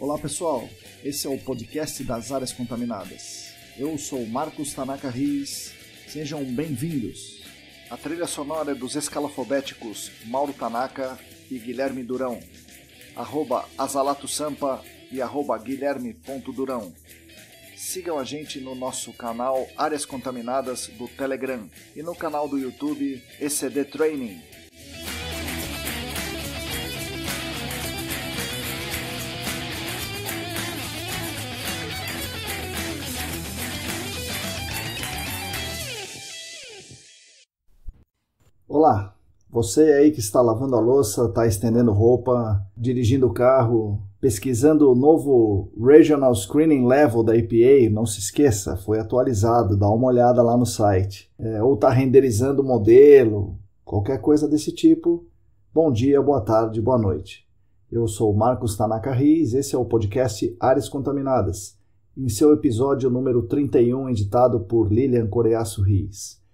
Olá pessoal, esse é o podcast das áreas contaminadas. Eu sou Marcos Tanaka Riz, sejam bem-vindos. A trilha sonora é dos escalafobéticos Mauro Tanaka e Guilherme Durão, @azalatosampa e @guilherme.durão. Sigam a gente no nosso canal Áreas Contaminadas do Telegram e no canal do YouTube ECD Training. Olá, você aí que está lavando a louça, está estendendo roupa, dirigindo o carro, pesquisando o novo Regional Screening Level da EPA, não se esqueça, foi atualizado, dá uma olhada lá no site. Ou está renderizando o modelo, qualquer coisa desse tipo, bom dia, boa tarde, boa noite. Eu sou Marcos Tanaka Riz, esse é o podcast Áreas Contaminadas, em seu episódio número 31, editado por Lilian Coreaço Riz.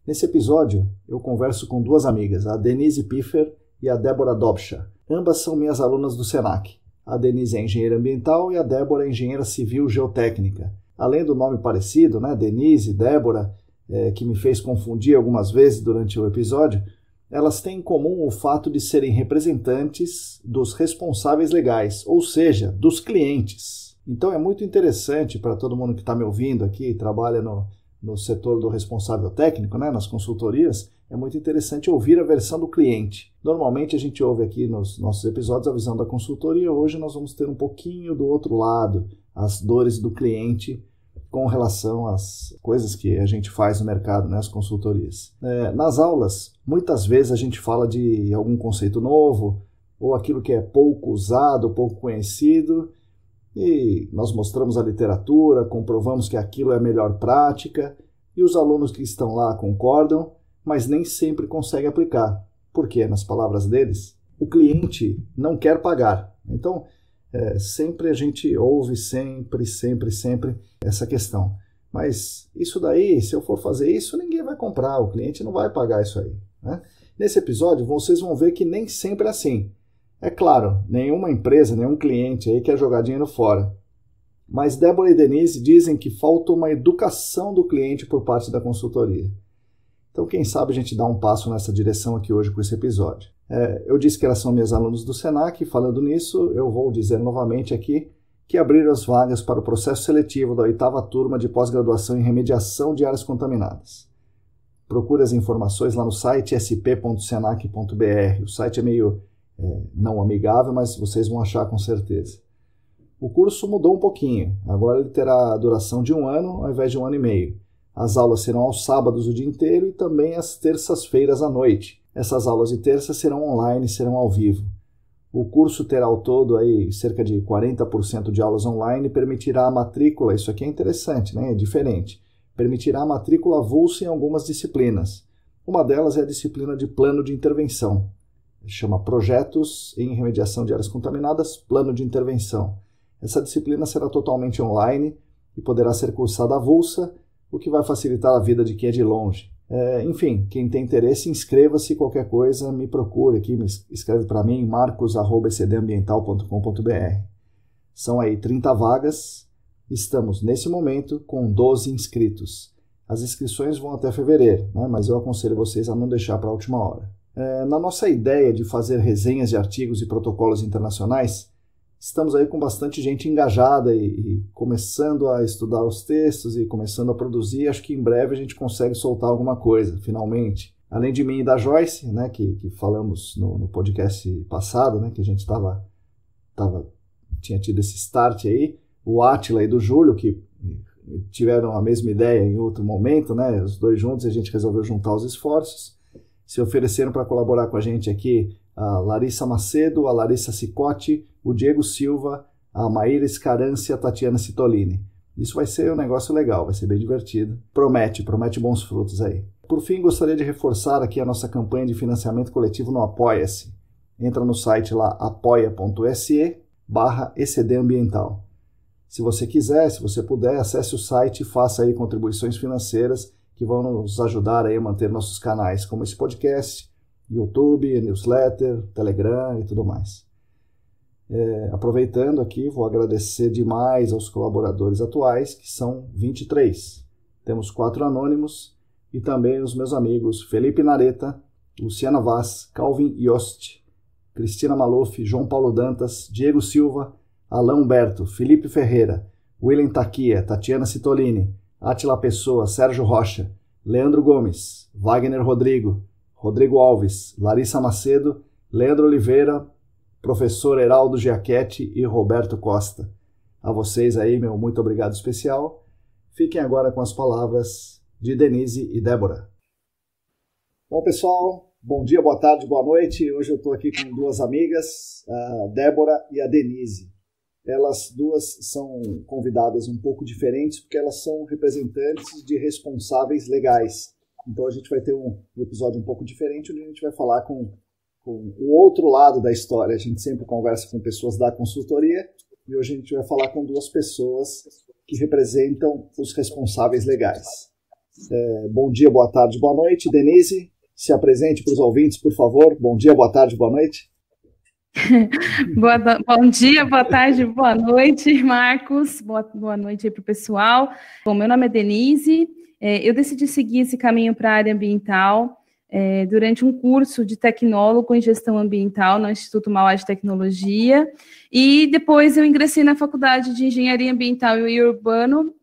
Nesse episódio, eu converso com duas amigas, a Denise Piffer e a Débora Dobscha. Ambas são minhas alunas do Senac. A Denise é engenheira ambiental e a Débora é engenheira civil geotécnica. Além do nome parecido, Denise e Débora, que me fez confundir algumas vezes durante o episódio, elas têm em comum o fato de serem representantes dos responsáveis legais, ou seja, dos clientes. Então é muito interessante para todo mundo que está me ouvindo aqui, trabalha no setor do responsável técnico, nas consultorias, é muito interessante ouvir a versão do cliente. Normalmente a gente ouve aqui nos nossos episódios a visão da consultoria, hoje nós vamos ter um pouquinho do outro lado, as dores do cliente com relação às coisas que a gente faz no mercado, as consultorias. Nas aulas, muitas vezes a gente fala de algum conceito novo, ou aquilo que é pouco usado, pouco conhecido, e nós mostramos a literatura, comprovamos que aquilo é a melhor prática, e os alunos que estão lá concordam, mas nem sempre conseguem aplicar. Por quê? Nas palavras deles, o cliente não quer pagar. Então, sempre a gente ouve, sempre essa questão. Mas isso daí, se eu for fazer isso, ninguém vai comprar, o cliente não vai pagar isso aí. Nesse episódio, vocês vão ver que nem sempre é assim. É claro, nenhuma empresa, nenhum cliente aí quer jogar dinheiro fora. Mas Débora e Denise dizem que falta uma educação do cliente por parte da consultoria. Então, quem sabe a gente dá um passo nessa direção aqui hoje com esse episódio. Eu disse que elas são minhas alunas do Senac, e falando nisso, eu vou dizer novamente aqui que abriram as vagas para o processo seletivo da 8ª turma de pós-graduação em remediação de áreas contaminadas. Procure as informações lá no site sp.senac.br. O site é meio não amigável, mas vocês vão achar com certeza. O curso mudou um pouquinho, agora ele terá a duração de 1 ano ao invés de 1 ano e meio. As aulas serão aos sábados o dia inteiro e também às terças-feiras à noite. Essas aulas de terça serão online, serão ao vivo. O curso terá ao todo aí cerca de 40% de aulas online e permitirá a matrícula, isso aqui é interessante, é diferente, permitirá a matrícula avulsa em algumas disciplinas. Uma delas é a disciplina de plano de intervenção. Chama Projetos em Remediação de Áreas Contaminadas, Plano de Intervenção. Essa disciplina será totalmente online e poderá ser cursada avulsa, o que vai facilitar a vida de quem é de longe. Enfim, quem tem interesse, inscreva-se, qualquer coisa, me procure aqui, escreve para mim, marcos@ecdambiental.com.br. São aí 30 vagas, estamos nesse momento com 12 inscritos. As inscrições vão até fevereiro, mas eu aconselho vocês a não deixar para a última hora. Na nossa ideia de fazer resenhas de artigos e protocolos internacionais, estamos aí com bastante gente engajada e começando a estudar os textos e começando a produzir. Acho que em breve a gente consegue soltar alguma coisa, finalmente. Além de mim e da Joyce, que falamos no podcast passado, que a gente tinha tido esse start aí, o Átila e do Júlio, que tiveram a mesma ideia em outro momento, os dois juntos, a gente resolveu juntar os esforços. Se ofereceram para colaborar com a gente aqui a Larissa Macedo, a Larissa Cicotti, o Diego Silva, a Maíra Escarance e a Tatiana Citolini. Isso vai ser um negócio legal, vai ser bem divertido. Promete bons frutos aí. Por fim, gostaria de reforçar aqui a nossa campanha de financiamento coletivo no Apoia-se. Entra no site lá apoia.se/ecdambiental. Se você quiser, se você puder, acesse o site e faça aí contribuições financeiras que vão nos ajudar aí a manter nossos canais, como esse podcast, YouTube, newsletter, Telegram e tudo mais. Aproveitando aqui, vou agradecer demais aos colaboradores atuais, que são 23. Temos 4 anônimos e também os meus amigos Felipe Nareta, Luciana Vaz, Calvin Yost, Cristina Maluf, João Paulo Dantas, Diego Silva, Alain Humberto, Felipe Ferreira, William Taquia, Tatiana Citolini, Atila Pessoa, Sérgio Rocha, Leandro Gomes, Wagner Rodrigo, Rodrigo Alves, Larissa Macedo, Leandro Oliveira, professor Heraldo Giachetti e Roberto Costa. A vocês aí, meu muito obrigado especial. Fiquem agora com as palavras de Denise e Débora. Bom, pessoal, bom dia, boa tarde, boa noite. Hoje eu estou aqui com 2 amigas, a Débora e a Denise. Elas duas são convidadas um pouco diferentes porque elas são representantes de responsáveis legais. Então a gente vai ter um episódio um pouco diferente, onde a gente vai falar com o outro lado da história. A gente sempre conversa com pessoas da consultoria e hoje a gente vai falar com 2 pessoas que representam os responsáveis legais. Bom dia, boa tarde, boa noite. Denise, se apresente para os ouvintes, por favor. Bom dia, boa tarde, boa noite. Bom dia, boa tarde, boa noite, Marcos. Boa noite aí para o pessoal. Bom, meu nome é Denise. Eu decidi seguir esse caminho para a área ambiental durante um curso de tecnólogo em gestão ambiental no Instituto Mauá de Tecnologia, e depois eu ingressei na Faculdade de Engenharia Ambiental e Urbano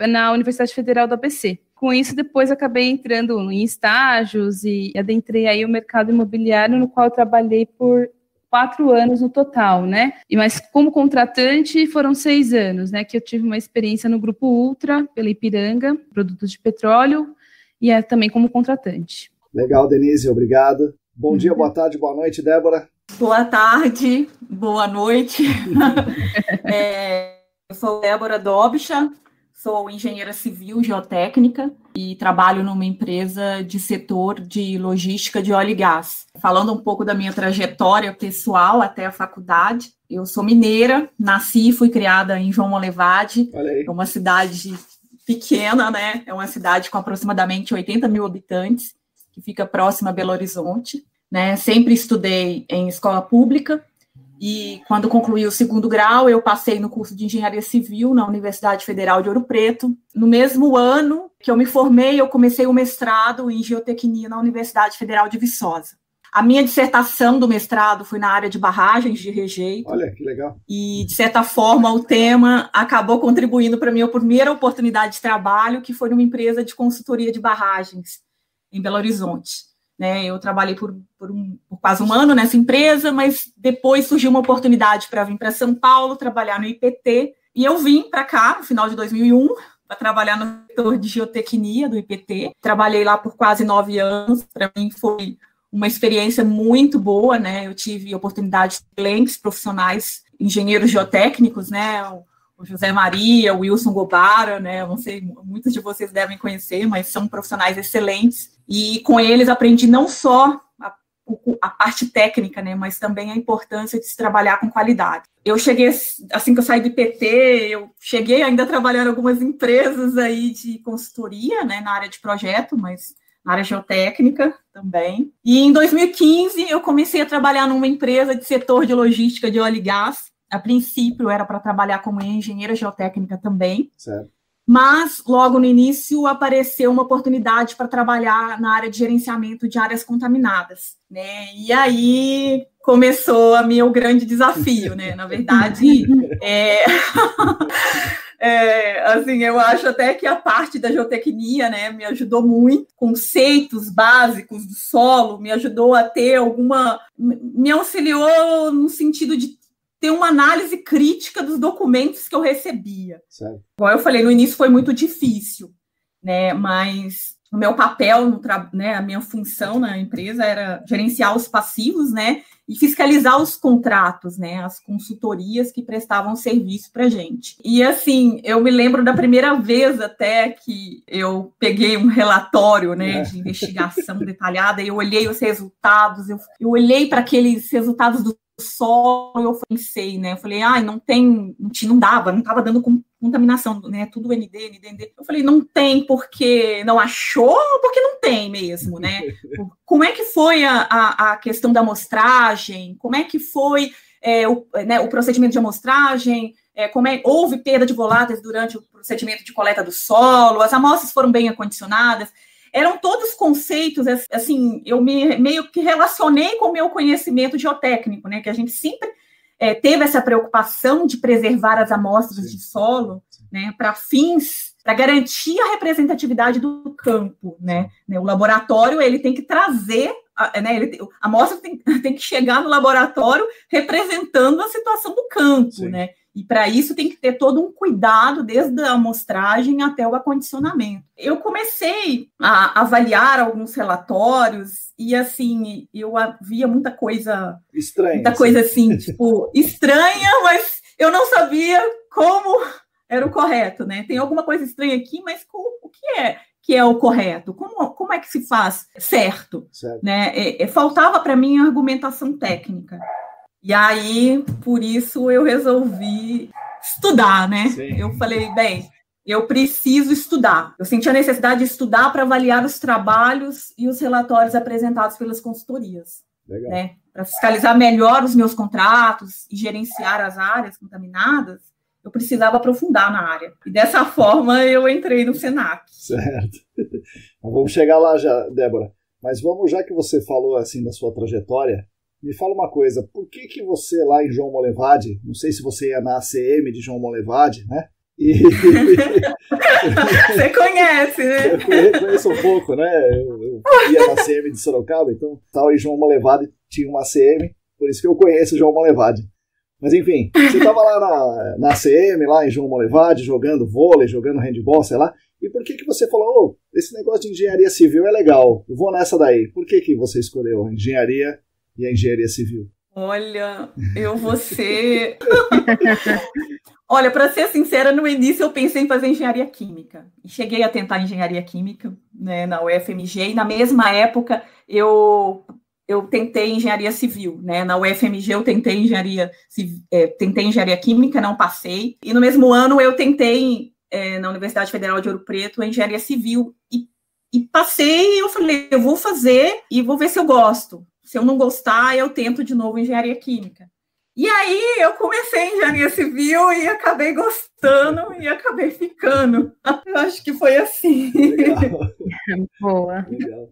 na Universidade Federal do ABC. Com isso, depois acabei entrando em estágios e adentrei aí o mercado imobiliário, no qual eu trabalhei por 4 anos no total, né? Mas como contratante foram 6 anos, né? Que eu tive uma experiência no Grupo Ultra, pela Ipiranga, produtos de petróleo, e também como contratante. Legal, Denise, obrigado. Bom dia, boa tarde, boa noite, Débora. Boa tarde, boa noite. Eu sou Débora Dobcha, sou engenheira civil geotécnica e trabalho numa empresa de setor de logística de óleo e gás. Falando um pouco da minha trajetória pessoal até a faculdade, eu sou mineira, nasci e fui criada em João Monlevade, é uma cidade pequena, né? É uma cidade com aproximadamente 80 mil habitantes, que fica próxima a Belo Horizonte, né? Sempre estudei em escola pública, e quando concluí o 2º grau, eu passei no curso de Engenharia Civil na Universidade Federal de Ouro Preto. No mesmo ano que eu me formei, eu comecei o mestrado em Geotecnia na Universidade Federal de Viçosa. A minha dissertação do mestrado foi na área de barragens de rejeito. Olha, que legal. E, de certa forma, o tema acabou contribuindo para a minha primeira oportunidade de trabalho, que foi numa empresa de consultoria de barragens em Belo Horizonte. Eu trabalhei por quase um ano nessa empresa, mas depois surgiu uma oportunidade para vir para São Paulo, trabalhar no IPT, e eu vim para cá no final de 2001 para trabalhar no setor de geotecnia do IPT. Trabalhei lá por quase 9 anos, para mim foi uma experiência muito boa, né? Eu tive oportunidades de excelentes profissionais, engenheiros geotécnicos, né? O José Maria, o Wilson Gobara, né? Eu não sei, muitos de vocês devem conhecer, mas são profissionais excelentes. E com eles aprendi não só a parte técnica, né, mas também a importância de se trabalhar com qualidade. Eu cheguei, assim que eu saí do IPT, eu cheguei ainda a trabalhar em algumas empresas aí de consultoria, né, na área de projeto, mas na área geotécnica também. E em 2015 eu comecei a trabalhar numa empresa de setor de logística de óleo e gás. A princípio era para trabalhar como engenheira geotécnica também. Certo. Mas, logo no início, apareceu uma oportunidade para trabalhar na área de gerenciamento de áreas contaminadas, né? E aí começou o grande desafio, né? Na verdade, assim, eu acho até que a parte da geotecnia, né, me ajudou muito. Conceitos básicos do solo, me ajudou a ter me auxiliou no sentido de ter uma análise crítica dos documentos que eu recebia. Certo. Como eu falei, no início foi muito difícil, né? Mas o meu papel, né, a minha função na empresa era gerenciar os passivos, né? E fiscalizar os contratos, né? As consultorias que prestavam serviço para a gente. E assim, eu me lembro da primeira vez até que eu peguei um relatório, né, de investigação detalhada, e eu olhei os resultados, eu olhei para aqueles resultados do solo, eu pensei, né? Eu falei, não dava, não estava dando contaminação, né? Tudo ND. Eu falei, não tem porque não achou, porque não tem mesmo, né? Como é que foi a questão da amostragem? Como é que foi o procedimento de amostragem, houve perda de voláteis durante o procedimento de coleta do solo, as amostras foram bem acondicionadas. Eram todos conceitos, assim, eu meio que relacionei com o meu conhecimento geotécnico, né, que a gente sempre teve essa preocupação de preservar as amostras de solo, né, para garantir a representatividade do campo, né? O laboratório, ele tem que trazer, né, a amostra tem que chegar no laboratório representando a situação do campo, sim, né? E para isso tem que ter todo um cuidado, desde a amostragem até o acondicionamento. Eu comecei a avaliar alguns relatórios e, assim, eu via muita coisa estranha, muita coisa assim, tipo, estranha, mas eu não sabia como era o correto, né? Tem alguma coisa estranha aqui, mas o que é o correto? Como é que se faz certo? Né? Faltava para mim a argumentação técnica. E aí, por isso, eu resolvi estudar, né? Sim. Eu falei, bem, eu preciso estudar. Eu senti a necessidade de estudar para avaliar os trabalhos e os relatórios apresentados pelas consultorias. Legal. Né? Para fiscalizar melhor os meus contratos e gerenciar as áreas contaminadas, eu precisava aprofundar na área. E dessa forma, eu entrei no Senac. Certo. Vamos chegar lá já, Débora. Mas vamos, já que você falou assim da sua trajetória, me fala uma coisa, por que você lá em João Molevade, não sei se você ia na ACM de João Molevade, né? Você conhece, né? Eu conheço um pouco, né? Eu ia na ACM de Sorocaba, então tal, em João Molevade tinha uma ACM, por isso que eu conheço João Molevade. Mas enfim, você estava lá na ACM, lá em João Molevade, jogando vôlei, jogando handball, sei lá, e por que você falou, esse negócio de engenharia civil é legal, eu vou nessa daí. Por que você escolheu a engenharia e a engenharia civil? Olha, eu vou ser... Olha, para ser sincera, no início eu pensei em fazer engenharia química. E cheguei a tentar engenharia química, né, na UFMG, e na mesma época eu tentei engenharia civil, né? Na UFMG eu tentei engenharia química, não passei. E no mesmo ano eu tentei, na Universidade Federal de Ouro Preto, a engenharia civil. E passei, eu falei, eu vou fazer e vou ver se eu gosto. Se eu não gostar, eu tento de novo engenharia química. E aí eu comecei engenharia civil e acabei gostando e acabei ficando. Eu acho que foi assim. Legal. Boa. Legal.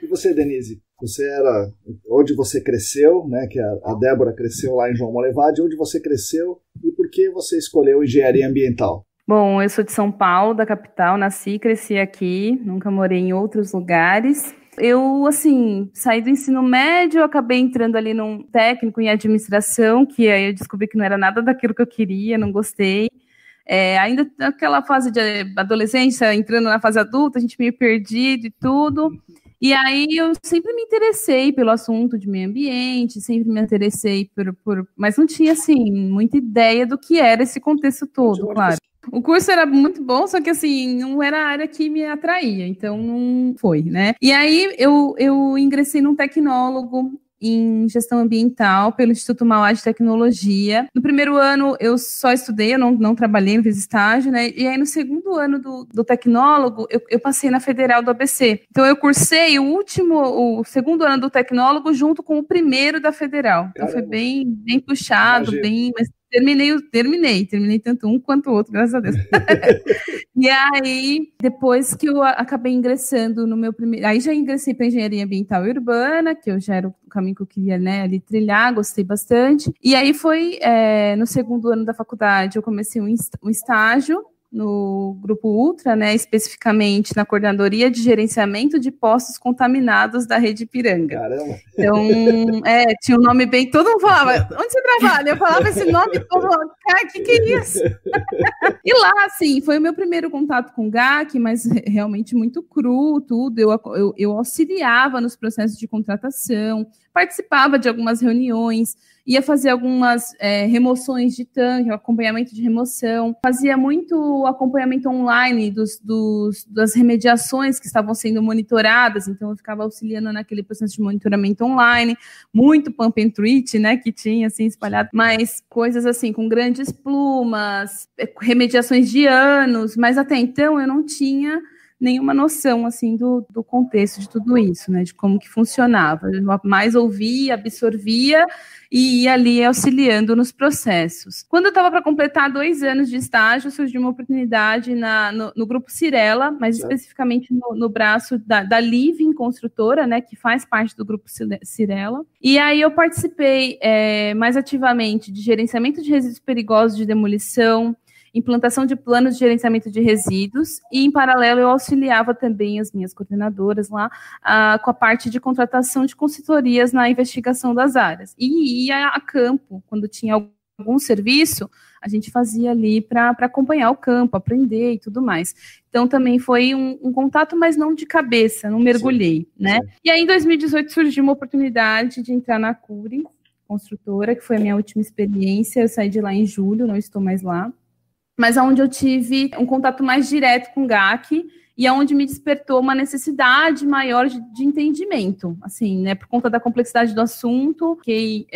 E você, Denise? Você era onde você cresceu, né? Que a Débora cresceu lá em João Molevade. Onde você cresceu e por que você escolheu engenharia ambiental? Bom, eu sou de São Paulo, da capital, nasci e cresci aqui, nunca morei em outros lugares. Eu, assim, saí do ensino médio, acabei entrando ali num técnico em administração, que aí eu descobri que não era nada daquilo que eu queria, não gostei. Ainda naquela fase de adolescência, entrando na fase adulta, a gente meio perdido e tudo. E aí eu sempre me interessei pelo assunto de meio ambiente, sempre me interessei mas não tinha, assim, muita ideia do que era esse contexto todo, claro. O curso era muito bom, só que, assim, não era a área que me atraía, então não foi, né? E aí eu ingressei num tecnólogo em gestão ambiental pelo Instituto Mauá de Tecnologia. No primeiro ano eu só estudei, eu não trabalhei, não fiz estágio, né? E aí no segundo ano do tecnólogo eu passei na Federal do ABC. Então eu cursei o segundo ano do tecnólogo junto com o primeiro da Federal. Então foi bem puxado, mas terminei tanto um quanto o outro, graças a Deus. E aí, depois que eu acabei ingressando no meu primeiro... Aí já ingressei para engenharia ambiental e urbana, que eu já era o caminho que eu queria, né, ali trilhar, gostei bastante. E aí foi, no segundo ano da faculdade, eu comecei um estágio no Grupo Ultra, né, especificamente na Coordenadoria de Gerenciamento de Postos Contaminados da Rede Ipiranga. Caramba! Então, tinha um nome bem... Todo mundo falava, onde você trabalha? Eu falava esse nome todo, cara, que é isso? E lá, assim, foi o meu primeiro contato com o GAC, mas realmente muito cru, tudo. Eu auxiliava nos processos de contratação, participava de algumas reuniões, ia fazer algumas remoções de tanque, acompanhamento de remoção, fazia muito acompanhamento online das remediações que estavam sendo monitoradas, então eu ficava auxiliando naquele processo de monitoramento online, muito pump and treat, né, que tinha, assim, espalhado, mas coisas assim, com grandes plumas, remediações de anos, mas até então eu não tinha nenhuma noção, assim, do contexto de tudo isso, né, de como que funcionava. Eu mais ouvia, absorvia e ia ali auxiliando nos processos. Quando eu estava para completar 2 anos de estágio, surgiu uma oportunidade no grupo Cyrela, mais especificamente no braço da Living Construtora, né, que faz parte do grupo Cyrela. E aí eu participei mais ativamente de gerenciamento de resíduos perigosos de demolição, implantação de planos de gerenciamento de resíduos, e, em paralelo, eu auxiliava também as minhas coordenadoras lá com a parte de contratação de consultorias na investigação das áreas. E ia a campo, quando tinha algum serviço, a gente fazia ali para acompanhar o campo, aprender e tudo mais. Então, também foi um contato, mas não de cabeça, não mergulhei, né? Sim. E aí, em 2018, surgiu uma oportunidade de entrar na Cury Construtora, que foi a minha última experiência. Eu saí de lá em julho, não estou mais lá. Mas onde eu tive um contato mais direto com o GAC e onde me despertou uma necessidade maior de entendimento, assim, né, por conta da complexidade do assunto, que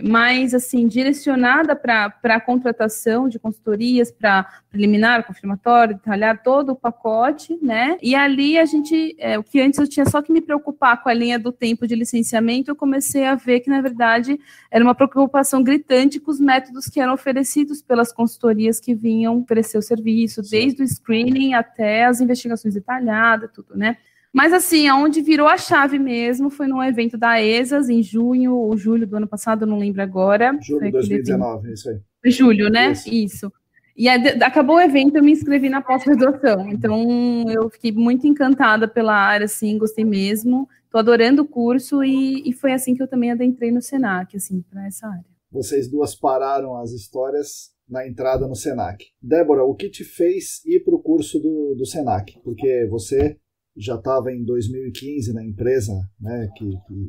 mais, assim, direcionada para a contratação de consultorias, para preliminar, confirmatório, detalhar todo o pacote, né, e ali a gente, o que antes eu tinha só que me preocupar com a linha do tempo de licenciamento, eu comecei a ver que, na verdade, era uma preocupação gritante com os métodos que eram oferecidos pelas consultorias que vinham oferecer o serviço, desde o screening até as investigações detalhadas, tudo, né? Mas, assim, aonde virou a chave mesmo foi num evento da ESAS, em junho ou julho do ano passado, eu não lembro agora. Julho de 2019, isso aí. Julho, né? Isso. E acabou o evento, eu me inscrevi na pós-graduação. Então, eu fiquei muito encantada pela área, assim, gostei mesmo. Estou adorando o curso e foi assim que eu também adentrei no Senac, assim, para essa área. Vocês duas pararam as histórias na entrada no Senac. Débora, o que te fez ir para o curso do Senac? Porque você já estava em 2015 na empresa, né,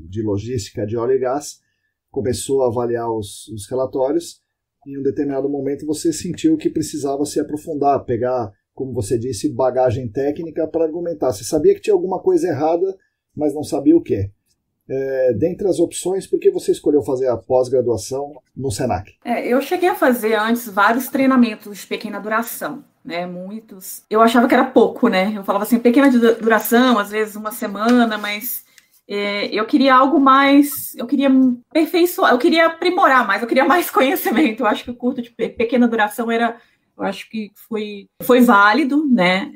de logística de óleo e gás, começou a avaliar os relatórios, e em um determinado momento você sentiu que precisava se aprofundar, pegar, como você disse, bagagem técnica para argumentar. Você sabia que tinha alguma coisa errada, mas não sabia o quê. Dentre as opções, por que você escolheu fazer a pós-graduação no Senac? Eu cheguei a fazer antes vários treinamentos de pequena duração, né, muitos. Eu achava que era pouco, né, eu falava assim, pequena duração, às vezes uma semana, mas eu queria algo mais, eu queria aperfeiçoar, eu queria aprimorar mais, eu queria mais conhecimento. Eu acho que o curso de pequena duração eu acho que foi válido, né,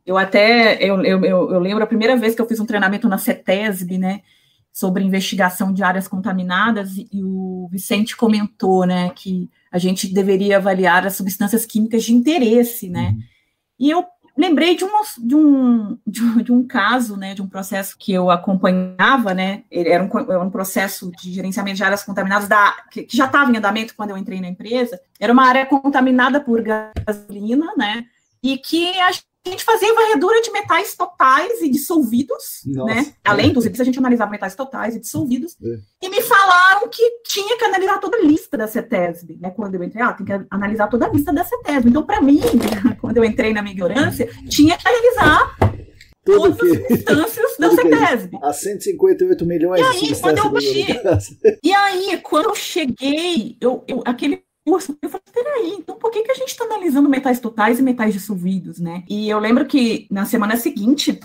eu lembro a primeira vez que eu fiz um treinamento na CETESB, né, sobre investigação de áreas contaminadas, e o Vicente comentou, né, que a gente deveria avaliar as substâncias químicas de interesse, né, e eu lembrei de um caso, né, de um processo que eu acompanhava, né, era um processo de gerenciamento de áreas contaminadas que já estava em andamento quando eu entrei na empresa. Era uma área contaminada por gasolina, né, e que a gente fazia varredura de metais totais e dissolvidos, né? Além dos itens, a gente analisava metais totais e dissolvidos. E me falaram que tinha que analisar toda a lista da CETESB, né? Quando eu entrei, tem que analisar toda a lista da CETESB. Então, para mim, quando eu entrei na minha ignorância, tinha que analisar todas as substâncias da CETESB. As 158 milhões de substâncias. E aí, quando eu cheguei, aquele curso, eu falei, peraí, então por que a gente está analisando metais totais e metais dissolvidos, né? E eu lembro que na semana seguinte,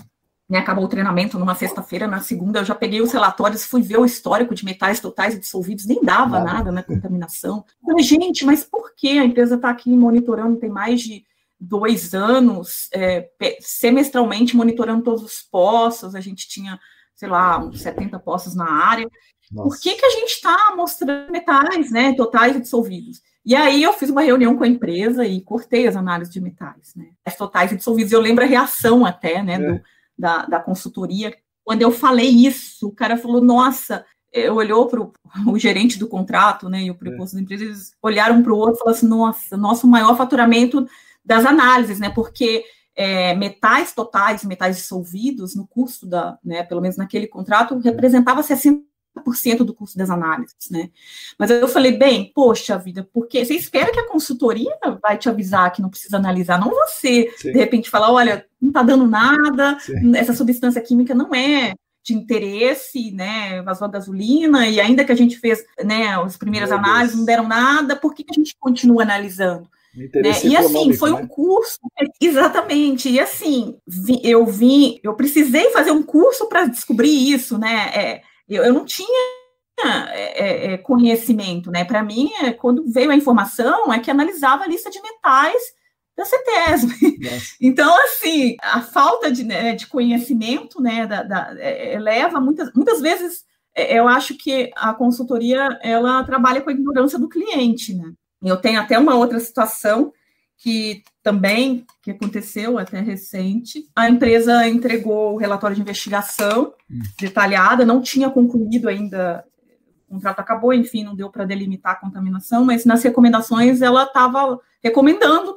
né, acabou o treinamento numa sexta-feira, na segunda eu já peguei os relatórios, fui ver o histórico de metais totais e dissolvidos, nem dava nada na contaminação. Eu falei, gente, mas por que a empresa está aqui monitorando, tem mais de 2 anos, semestralmente monitorando todos os poços, a gente tinha, sei lá, uns 70 poços na área. Nossa. Por que a gente está mostrando metais, né, totais e dissolvidos? E aí eu fiz uma reunião com a empresa e cortei as análises de metais, né, totais e dissolvidos. Eu lembro a reação até, né, da consultoria. Quando eu falei isso, o cara falou, nossa, olhou para o gerente do contrato, né, e o preposto da empresa, eles olharam para o outro e falaram assim, nossa, nosso maior faturamento das análises, né, porque metais totais e metais dissolvidos no custo né, pelo menos naquele contrato, representava 60% do custo das análises, né? Mas eu falei, bem, poxa vida, porque você espera que a consultoria vai te avisar que não precisa analisar, não você, de repente, falar, olha, não está dando nada, essa substância química não é de interesse, né, vazou a gasolina, e ainda que a gente fez, né, as primeiras análises, não deram nada, por que a gente continua analisando? Interesse E assim, foi né? um curso, exatamente, e assim, eu precisei fazer um curso para descobrir isso, né? Eu não tinha conhecimento, né? Para mim, quando veio a informação, é que analisava a lista de metais da CETESB. Então, assim, a falta de conhecimento, né, leva muitas vezes, eu acho que a consultoria, ela trabalha com a ignorância do cliente, né? Eu tenho até uma outra situação que aconteceu até recente. A empresa entregou o relatório de investigação detalhada, não tinha concluído ainda, o contrato acabou, enfim, não deu para delimitar a contaminação, mas nas recomendações ela estava recomendando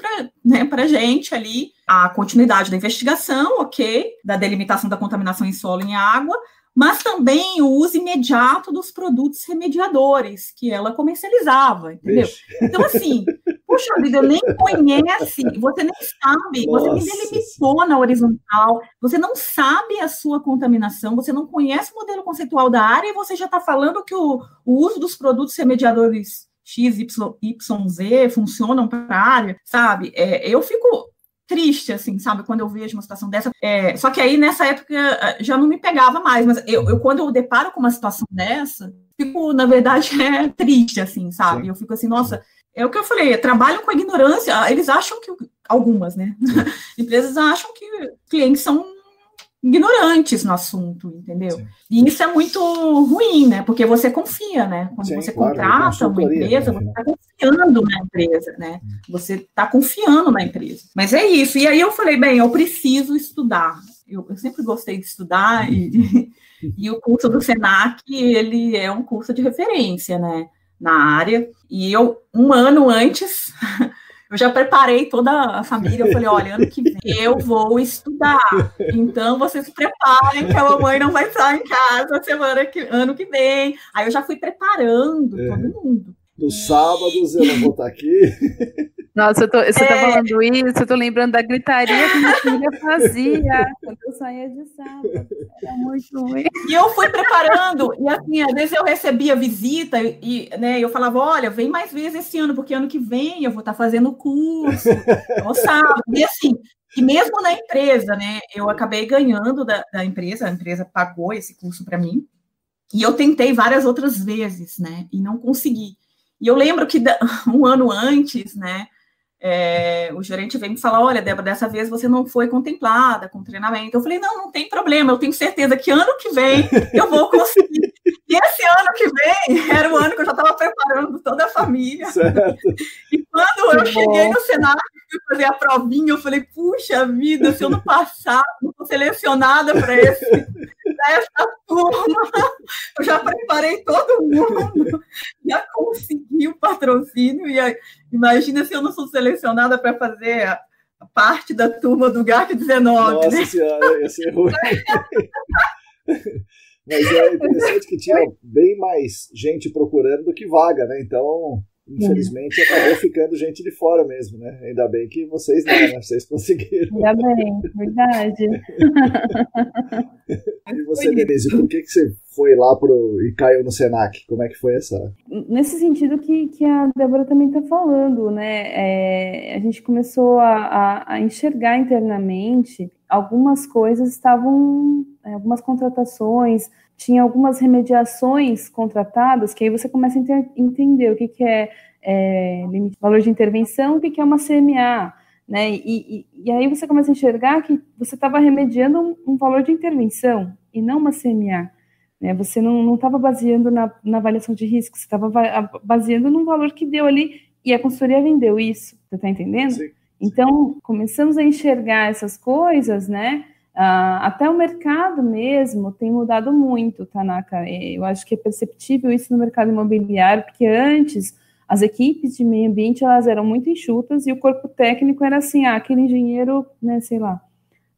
para a gente ali a continuidade da investigação, ok, da delimitação da contaminação em solo e em água, mas também o uso imediato dos produtos remediadores que ela comercializava, entendeu? Ixi. Então, assim, puxa vida, nem conhece, você nem sabe, você nem delimitou na horizontal, você não sabe a sua contaminação, você não conhece o modelo conceitual da área e você já está falando que o uso dos produtos remediadores X, Y, Z funcionam para a área, sabe? Eu fico triste, assim, sabe, quando eu vejo uma situação dessa. Só que aí, nessa época, já não me pegava mais, mas quando eu deparo com uma situação dessa, fico, na verdade, triste, assim, sabe? Sim. Eu fico assim, nossa, é o que eu falei, trabalham com a ignorância, eles acham que, algumas, né, empresas acham que clientes são ignorantes no assunto, entendeu? Sim. E isso é muito ruim, né? Porque você confia, né? Quando você contrata uma empresa, você está confiando na empresa, né? Você está confiando na empresa. Mas é isso. E aí eu falei, bem, eu preciso estudar. Eu sempre gostei de estudar e o curso do Senac, ele é um curso de referência, né? Na área. E eu, um ano antes... Eu já preparei toda a família, eu falei, olha, ano que vem eu vou estudar, então vocês se preparem que a mamãe não vai estar em casa ano que vem. Aí eu já fui preparando todo mundo. Nos sábados eu não vou estar aqui. Nossa, você tá falando isso, eu tô lembrando da gritaria que minha filha fazia quando eu saía de sábado. Era muito ruim. E eu fui preparando, e assim, às vezes eu recebia visita, e né, eu falava, olha, vem mais vezes esse ano, porque ano que vem eu vou estar fazendo o curso, no sábado. E assim, e mesmo na empresa, né, eu acabei ganhando da empresa, a empresa pagou esse curso para mim, e eu tentei várias outras vezes, né, e não consegui. E eu lembro que um ano antes, né, o gerente veio me falar, olha, Débora, dessa vez você não foi contemplada com treinamento. Eu falei, não tem problema, eu tenho certeza que ano que vem eu vou conseguir. E esse ano que vem era o ano que eu já estava preparando toda a família. Certo. E quando eu cheguei no Senac e fui fazer a provinha, eu falei, puxa vida, se eu não passar, não estou selecionada para essa turma, eu já preparei todo mundo, já consegui o patrocínio, e imagina se eu não sou selecionada para fazer a parte da turma do GAC-19. Nossa, né? Senhora, ia ser ruim. Mas é interessante que tinha bem mais gente procurando do que vaga, né? Então, infelizmente, acabou ficando gente de fora mesmo, né? Ainda bem que vocês não, né? Vocês conseguiram. Ainda bem, verdade. E você, Denise, por que você foi lá e caiu no Senac? Como é que foi essa? Nesse sentido que a Débora também está falando, né? A gente começou a enxergar internamente algumas coisas estavam, algumas contratações, tinha algumas remediações contratadas, que aí você começa a entender o que é limite, valor de intervenção, o que é uma CMA, né? E aí você começa a enxergar que você estava remediando um valor de intervenção e não uma CMA, né? Você não estava baseando na avaliação de risco, você estava baseando num valor que deu ali e a consultoria vendeu isso, você está entendendo? Sim. Então, começamos a enxergar essas coisas, né? Até o mercado mesmo tem mudado muito, Tanaka. Eu acho que é perceptível isso no mercado imobiliário, porque antes as equipes de meio ambiente elas eram muito enxutas e o corpo técnico era assim, aquele engenheiro, né, sei lá,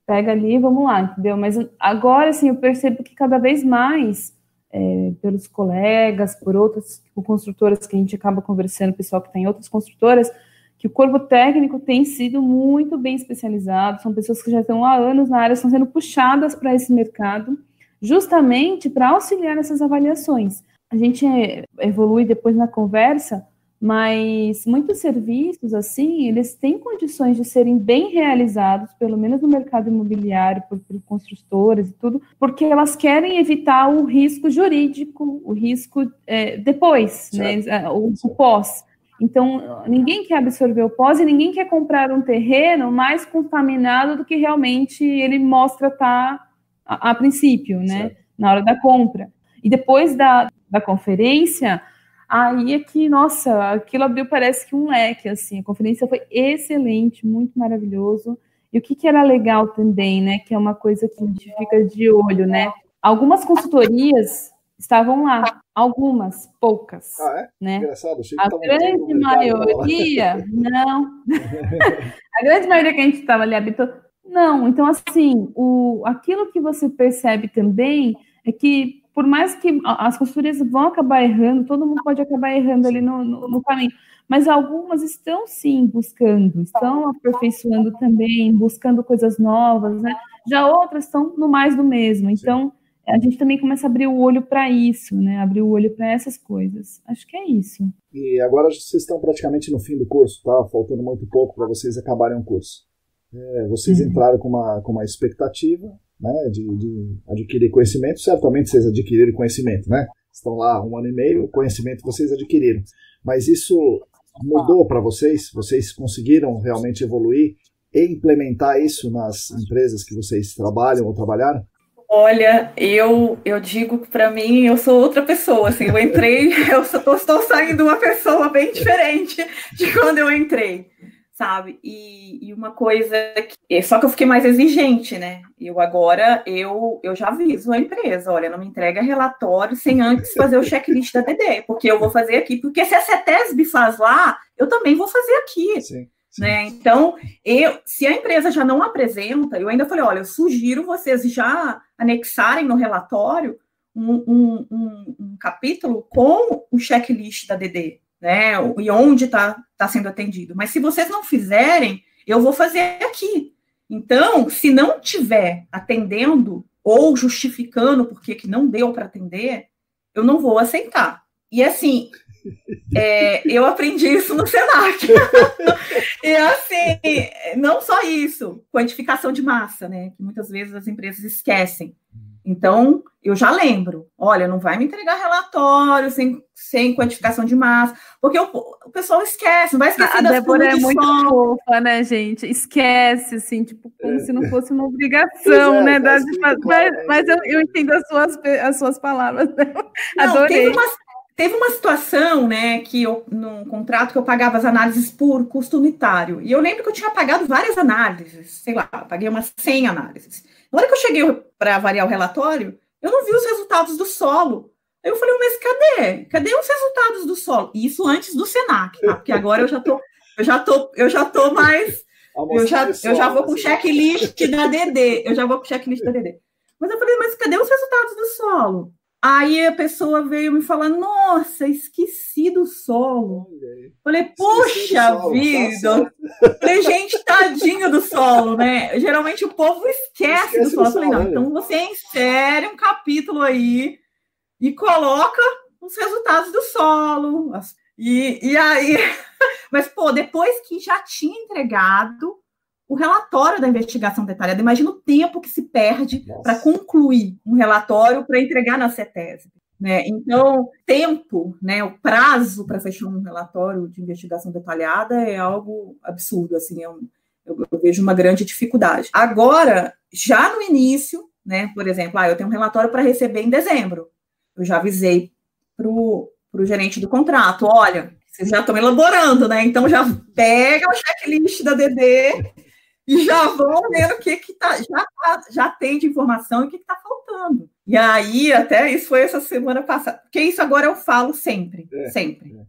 pega ali, vamos lá, entendeu? Mas agora, assim, eu percebo que cada vez mais, pelos colegas, por outras construtoras que a gente acaba conversando, pessoal que está em outras construtoras, que o corpo técnico tem sido muito bem especializado, são pessoas que já estão há anos na área, estão sendo puxadas para esse mercado, justamente para auxiliar nessas avaliações. A gente evolui depois na conversa mas muitos serviços, assim, eles têm condições de serem bem realizados, pelo menos no mercado imobiliário, por construtoras e tudo, porque elas querem evitar o risco jurídico, o risco depois, né, o pós. Então, ninguém quer absorver o pós e ninguém quer comprar um terreno mais contaminado do que realmente ele mostra estar a princípio, né, na hora da compra. E depois da conferência, aí é que, nossa, aquilo abriu, parece que um leque, assim, a conferência foi excelente, muito maravilhoso, e o que era legal também, né, que é uma coisa que a gente fica de olho, né, algumas consultorias estavam lá, algumas, poucas, né, Engraçado, achei que a grande maioria, não, a grande maioria que a gente estava ali habitou, não, então, assim, aquilo que você percebe também é que, por mais que as consultorias vão acabar errando, todo mundo pode acabar errando ali no caminho, mas algumas estão, sim, buscando, estão aperfeiçoando também, buscando coisas novas, né? Já outras estão no mais do mesmo, então a gente também começa a abrir o olho para isso, né? Abrir o olho para essas coisas. Acho que é isso. E agora vocês estão praticamente no fim do curso, tá? Faltando muito pouco para vocês acabarem o curso. Vocês entraram com uma expectativa, né, de adquirir conhecimento. Certamente vocês adquiriram conhecimento, né? Estão lá 1 ano e meio, o conhecimento vocês adquiriram. Mas isso mudou para vocês? Vocês conseguiram realmente evoluir e implementar isso nas empresas que vocês trabalham ou trabalharam? Olha, eu digo que para mim eu sou outra pessoa, assim, eu entrei, estou saindo uma pessoa bem diferente de quando eu entrei, sabe? E uma coisa só que eu fiquei mais exigente, né? Eu já aviso a empresa, olha, não me entrega relatório sem antes fazer o checklist da DD, porque eu vou fazer aqui, porque se a CETESB faz lá, eu também vou fazer aqui. Sim. Né? Então, se a empresa já não apresenta, eu ainda falei, olha, eu sugiro vocês já anexarem no relatório um capítulo com o checklist da DD, né? E onde está sendo atendido. Mas se vocês não fizerem, eu vou fazer aqui. Então, se não tiver atendendo ou justificando porque que não deu para atender, eu não vou aceitar. E assim, eu aprendi isso no Senac. E assim, não só isso, quantificação de massa, né? Que muitas vezes as empresas esquecem. Então, eu já lembro, olha, não vai me entregar relatório sem quantificação de massa, porque o pessoal esquece, não vai esquecer das Débora é muito fofa, né, gente? Esquece, assim, tipo, como se não fosse uma obrigação, né? Mas eu entendo as suas palavras, né? Adorei. Teve uma situação, né, que num contrato que eu pagava as análises por custo unitário. E eu lembro que eu tinha pagado várias análises, sei lá, paguei umas 100 análises. Na hora que eu cheguei para avaliar o relatório, eu não vi os resultados do solo. Aí eu falei, mas cadê os resultados do solo? E isso antes do Senac, tá? Porque agora eu já tô mais... Eu já vou com o checklist da DD. Mas eu falei, mas cadê os resultados do solo? Aí a pessoa veio me falar, nossa, esqueci do solo. Falei, puxa vida. Falei, gente, tadinho do solo, né? Geralmente o povo esquece do solo. Falei, não, então você insere um capítulo aí e coloca os resultados do solo. E aí... Mas, depois que já tinha entregado o relatório da investigação detalhada, imagina o tempo que se perde para concluir um relatório para entregar na CETESB, né? Então, tempo, né, o prazo para fechar um relatório de investigação detalhada é algo absurdo, assim, eu vejo uma grande dificuldade. Agora, já no início, né, por exemplo, eu tenho um relatório para receber em dezembro, eu já avisei para o gerente do contrato, olha, vocês já estão elaborando, né, então já pega o checklist da DD e já vão vendo o que já tem de informação e o que está faltando. E aí, até isso foi essa semana passada, porque isso agora eu falo sempre. Não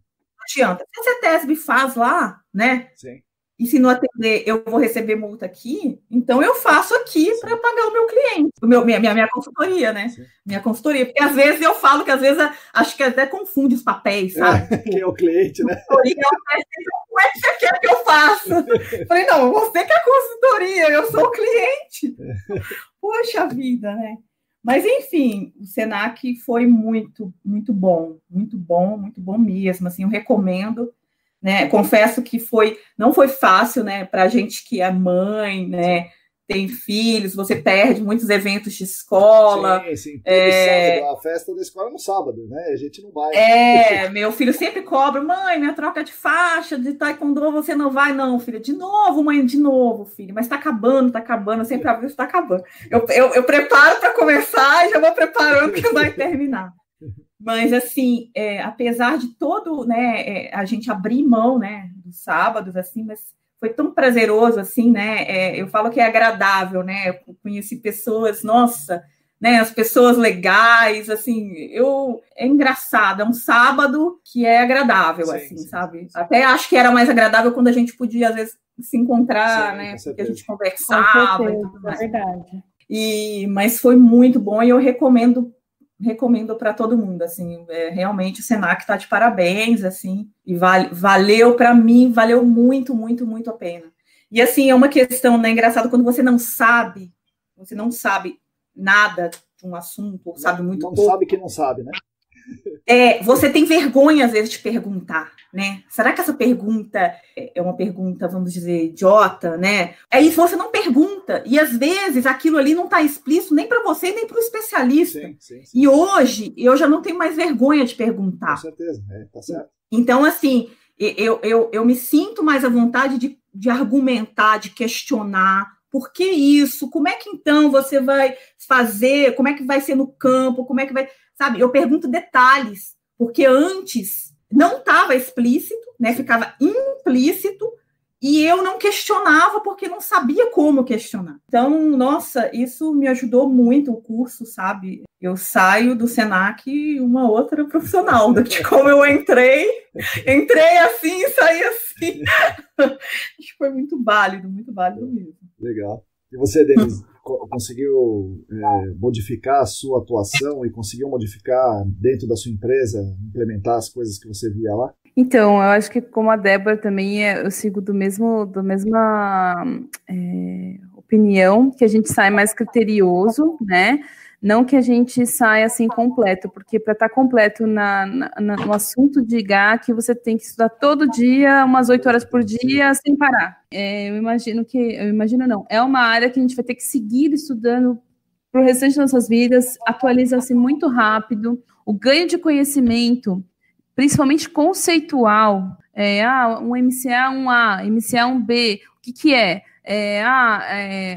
adianta. Se a CETESB faz lá, né? Sim. E se não atender, eu vou receber multa aqui, então eu faço aqui para pagar o meu cliente, minha consultoria, né? Sim. Minha consultoria, porque às vezes eu falo que às vezes acho que até confunde os papéis, sabe? Quem é o cliente, né? Como é que você quer que eu faça? Falei, não, você que é a consultoria, eu sou o cliente. Poxa vida, né? Mas, enfim, o Senac foi muito, muito bom mesmo, assim, eu recomendo. né? Confesso que não foi fácil, né? Para a gente que é mãe, né? Tem filhos, você perde muitos eventos de escola. Sim. Todo sábado, a festa da escola é no sábado, né? A gente não vai. Meu filho sempre cobra, mãe, minha troca de faixa de taekwondo, você não vai? Não, filha, de novo, mãe, de novo, filho. Mas tá acabando, eu sempre aviso, tá acabando. Eu preparo para começar e já vou preparando que vai terminar. Mas, assim, apesar de todo, né, a gente abrir mão, né, dos sábados, assim, mas foi tão prazeroso, assim, né, eu falo que é agradável, né, eu conheci pessoas, nossa, né, as pessoas legais, assim, é engraçado, é um sábado que é agradável, sim, assim, sim, sabe? Sim. Até acho que era mais agradável quando a gente podia, às vezes, se encontrar, sim, né, porque a gente conversava. Com certeza, é verdade. Mas foi muito bom e eu recomendo para todo mundo, assim, realmente o Senac está de parabéns, assim, e valeu para mim, valeu muito, muito, muito a pena. E, assim, é uma questão, né, engraçada, quando você não sabe nada de um assunto, sabe muito pouco. Não sabe que não sabe, né? Você tem vergonha, às vezes, de perguntar, né? Será que essa pergunta é uma pergunta, vamos dizer, idiota, né? Aí você não pergunta, e às vezes aquilo ali não está explícito nem para você, nem para o especialista. Sim. E hoje, eu já não tenho mais vergonha de perguntar. Com certeza, tá certo. Então, assim, eu me sinto mais à vontade de argumentar, de questionar. Por que isso? Como é que, então, você vai fazer? Como é que vai ser no campo? Como é que vai... Sabe, eu pergunto detalhes, porque antes não estava explícito, né? Ficava implícito, e eu não questionava porque não sabia como questionar. Então, nossa, isso me ajudou muito, o curso, sabe? Eu saio do Senac uma outra profissional, do que como eu entrei assim e saí assim. Acho que foi muito válido mesmo. Legal. E você, Denise, conseguiu modificar a sua atuação e conseguiu modificar dentro da sua empresa, implementar as coisas que você via lá? Então, eu acho que como a Débora também, eu sigo da mesma opinião, que a gente sai mais criterioso, né? Não que a gente saia assim completo, porque para estar completo no assunto de GAC, você tem que estudar todo dia, umas 8 horas por dia, sem parar. É uma área que a gente vai ter que seguir estudando para o restante das nossas vidas, atualiza-se muito rápido, o ganho de conhecimento, principalmente conceitual, um MCA 1A, MCA 1B, o que é?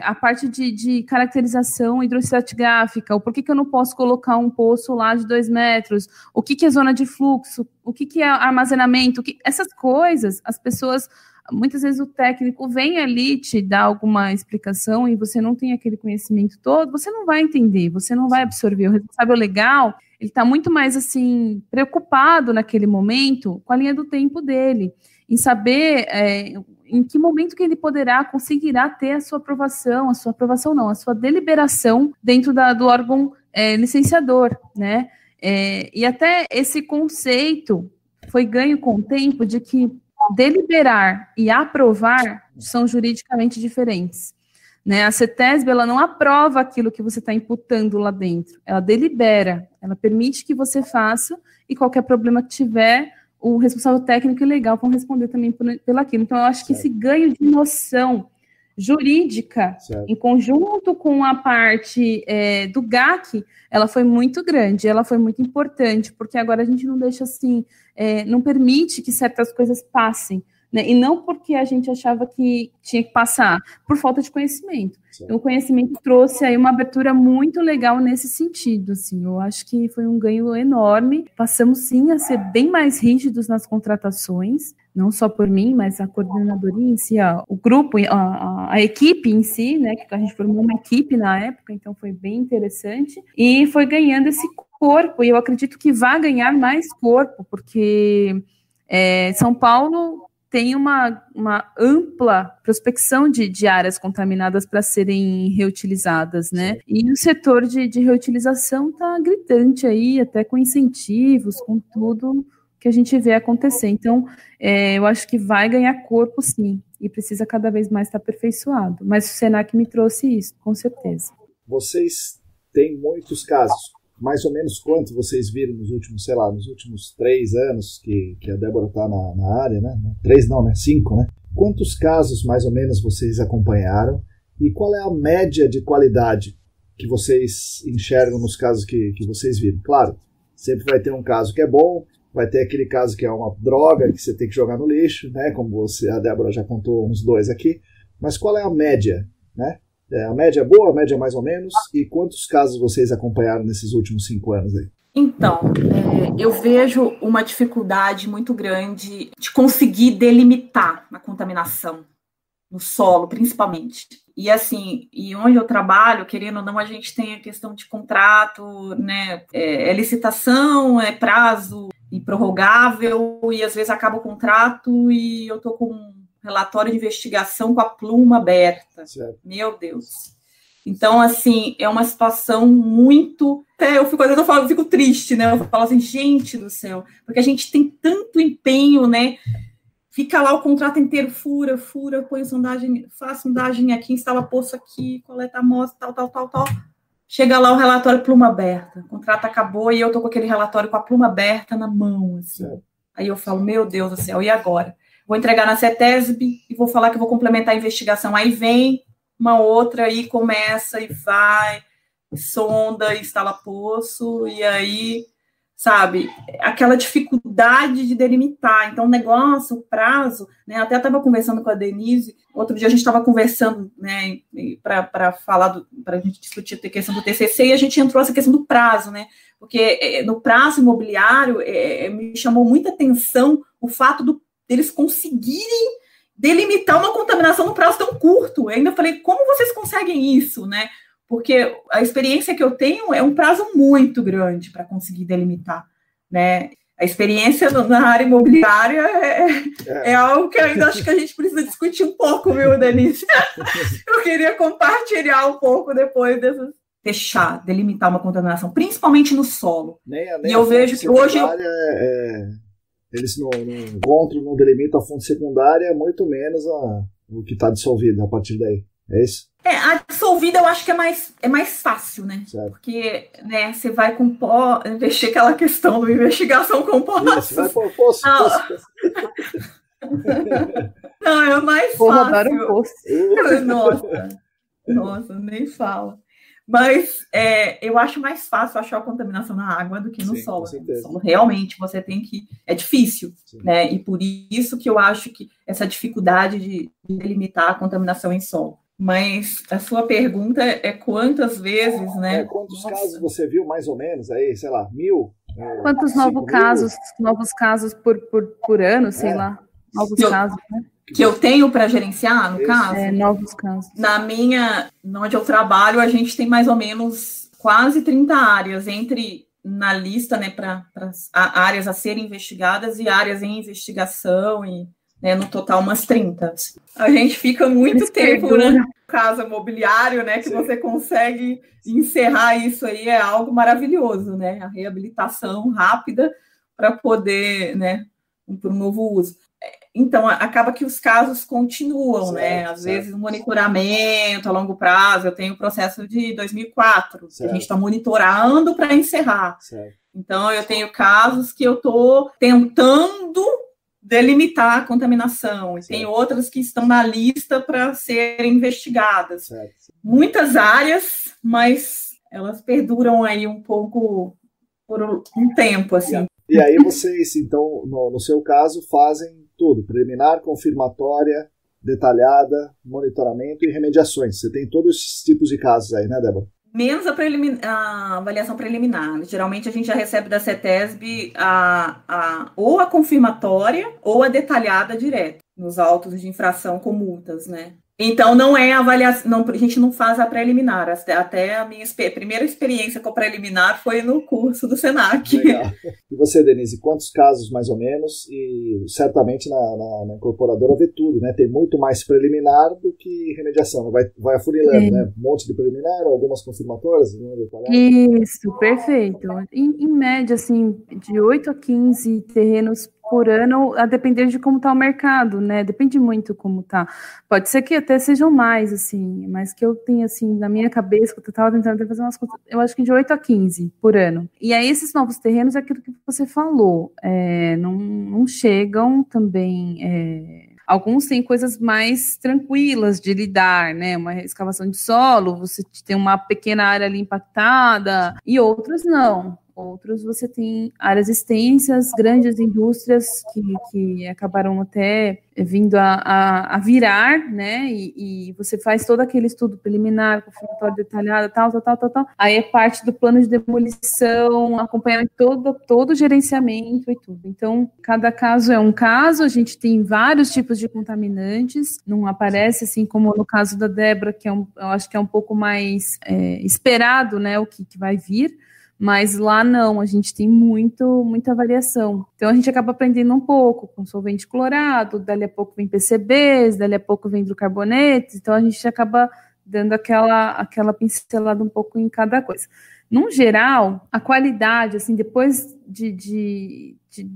A parte de caracterização hidroestratigráfica, o porquê que eu não posso colocar um poço lá de 2 metros, o que é zona de fluxo, o que é armazenamento, essas coisas, as pessoas, muitas vezes o técnico vem ali te dar alguma explicação e você não tem aquele conhecimento todo, você não vai entender, você não vai absorver. O responsável legal, ele está muito mais, assim, preocupado naquele momento com a linha do tempo dele, em saber em que momento que ele conseguirá ter a sua aprovação não, a sua deliberação dentro do órgão licenciador, né? E até esse conceito foi ganho com o tempo de que deliberar e aprovar são juridicamente diferentes, né? A CETESB, ela não aprova aquilo que você está imputando lá dentro, ela delibera, ela permite que você faça e qualquer problema que tiver, o responsável técnico e legal vão responder também pelaquilo. Então, eu acho que esse ganho de noção jurídica, em conjunto com a parte do GAC, ela foi muito grande, ela foi muito importante, porque agora a gente não deixa assim, não permite que certas coisas passem, né? E não porque a gente achava que tinha que passar, por falta de conhecimento. Então, o conhecimento trouxe aí uma abertura muito legal nesse sentido, assim, eu acho que foi um ganho enorme. Passamos, sim, a ser bem mais rígidos nas contratações, não só por mim, mas a coordenadoria em si, o grupo, a equipe em si, né, que a gente formou uma equipe na época, então foi bem interessante, e foi ganhando esse corpo, e eu acredito que vai ganhar mais corpo, porque São Paulo tem uma ampla prospecção de áreas contaminadas para serem reutilizadas, né? E o setor de reutilização está gritante aí, até com incentivos, com tudo que a gente vê acontecer. Então, eu acho que vai ganhar corpo, sim, e precisa cada vez mais estar aperfeiçoado. Mas o Senac me trouxe isso, com certeza. Vocês têm muitos casos mais ou menos quanto vocês viram nos últimos, sei lá, nos últimos 3 anos que a Débora está na área, né? 3 não, né? 5, né? Quantos casos, mais ou menos, vocês acompanharam e qual é a média de qualidade que vocês enxergam nos casos que vocês viram? Claro, sempre vai ter um caso que é bom, vai ter aquele caso que é uma droga que você tem que jogar no lixo, né? Como a Débora já contou uns 2 aqui, mas qual é a média, né? A média é boa, a média é mais ou menos, e quantos casos vocês acompanharam nesses últimos 5 anos aí? Então, eu vejo uma dificuldade muito grande de conseguir delimitar a contaminação no solo, principalmente. E assim, e onde eu trabalho, querendo ou não, a gente tem a questão de contrato, né? É licitação, é prazo improrrogável, e às vezes acaba o contrato e eu tô com um relatório de investigação com a pluma aberta. Certo. Meu Deus. Então, assim, é uma situação muito... eu fico triste, né? Eu falo assim, gente do céu, porque a gente tem tanto empenho, né? Fica lá o contrato inteiro, fura, põe sondagem, faz sondagem aqui, instala poço aqui, coleta amostra, tal. Chega lá o relatório pluma aberta. O contrato acabou e eu tô com aquele relatório com a pluma aberta na mão, assim. Aí eu falo, meu Deus do céu, e agora? Vou entregar na CETESB e vou falar que vou complementar a investigação. Aí vem uma outra e começa e vai, sonda, instala poço, e aí, sabe, aquela dificuldade de delimitar. Então, o negócio, o prazo, né, até estava conversando com a Denise, outro dia a gente estava conversando, né, para a gente discutir a questão do TCC, e a gente entrou essa questão do prazo, né, porque no prazo imobiliário me chamou muita atenção o fato deles conseguirem delimitar uma contaminação no prazo tão curto. Eu ainda falei, como vocês conseguem isso, né? Porque a experiência que eu tenho é um prazo muito grande para conseguir delimitar, né? A experiência na área imobiliária é algo que eu ainda acho que a gente precisa discutir um pouco, viu, Denise? Eu queria compartilhar um pouco depois dessas... delimitar uma contaminação, principalmente no solo. E eu vejo que hoje... Eles não delimitam a fonte secundária, muito menos o que está dissolvido a partir daí. É isso? A dissolvida eu acho que é mais fácil, né? Certo. Porque, né, você vai com pó, investir aquela questão da investigação com pó. Isso, vai pôr poço. Não, é mais Vou fácil. rodar um poço. Nossa, nem fala. Mas eu acho mais fácil achar a contaminação na água do que no solo. No solo, realmente, você tem que... É difícil, né? E por isso que eu acho que essa dificuldade de delimitar a contaminação em solo. Mas a sua pergunta é quantas vezes, né? Quantos casos você viu, mais ou menos, aí, sei lá, 1000? Quantos novos casos por ano, sei lá? Novos casos, né? Que eu tenho para gerenciar, no caso? Novos casos. Onde eu trabalho, a gente tem mais ou menos quase 30 áreas, na lista, né, para áreas a serem investigadas e áreas em investigação, e né, no total umas 30. A gente fica muito tempo, né, no caso imobiliário, né, que você consegue encerrar isso aí, é algo maravilhoso, né, a reabilitação rápida para poder, né, para um novo uso. Então, acaba que os casos continuam, né? Às vezes, o monitoramento a longo prazo. Eu tenho o processo de 2004, que a gente está monitorando para encerrar. Certo. Então, eu tenho casos que eu estou tentando delimitar a contaminação. E tem outras que estão na lista para serem investigadas. Certo. Muitas áreas, mas elas perduram aí um pouco por um tempo, assim. E aí vocês, então, no seu caso, fazem tudo, preliminar, confirmatória, detalhada, monitoramento e remediações. Você tem todos esses tipos de casos aí, né, Débora? Menos a avaliação preliminar. Geralmente a gente já recebe da CETESB ou a confirmatória ou a detalhada direto, nos autos de infração com multas, né? Então, não é avaliação, a gente não faz a preliminar. Até a minha primeira experiência com a preliminar foi no curso do SENAC. Legal. E você, Denise, quantos casos mais ou menos? E certamente na incorporadora vê tudo, né? Tem muito mais preliminar do que remediação. Vai afunilando, né? Um monte de preliminar, algumas confirmatórias. Isso, perfeito. Em média, assim, de 8 a 15 terrenos por ano, a depender de como está o mercado, né? Depende muito como está. Pode ser que até sejam mais, assim, mas que eu tenho, assim, na minha cabeça, que eu estava tentando fazer umas contas, eu acho que de 8 a 15 por ano. E aí, esses novos terrenos é aquilo que você falou, não chegam também... Alguns têm coisas mais tranquilas de lidar, né? Uma escavação de solo, você tem uma pequena área ali impactada, e outros não. Outros você tem áreas extensas, grandes indústrias que acabaram até vindo a virar, né? E você faz todo aquele estudo preliminar, confirmatório detalhado, tal. Aí é parte do plano de demolição, acompanhamento, todo o gerenciamento e tudo. Então, cada caso é um caso, a gente tem vários tipos de contaminantes, não aparece assim como no caso da Débora, que eu acho que é um pouco mais esperado, né? O que vai vir. Mas lá não, a gente tem muita variação. Então a gente acaba aprendendo um pouco com solvente clorado, dali a pouco vem PCBs, dali a pouco vem hidrocarbonetos, então a gente acaba dando aquela pincelada um pouco em cada coisa. No geral, a qualidade, assim, depois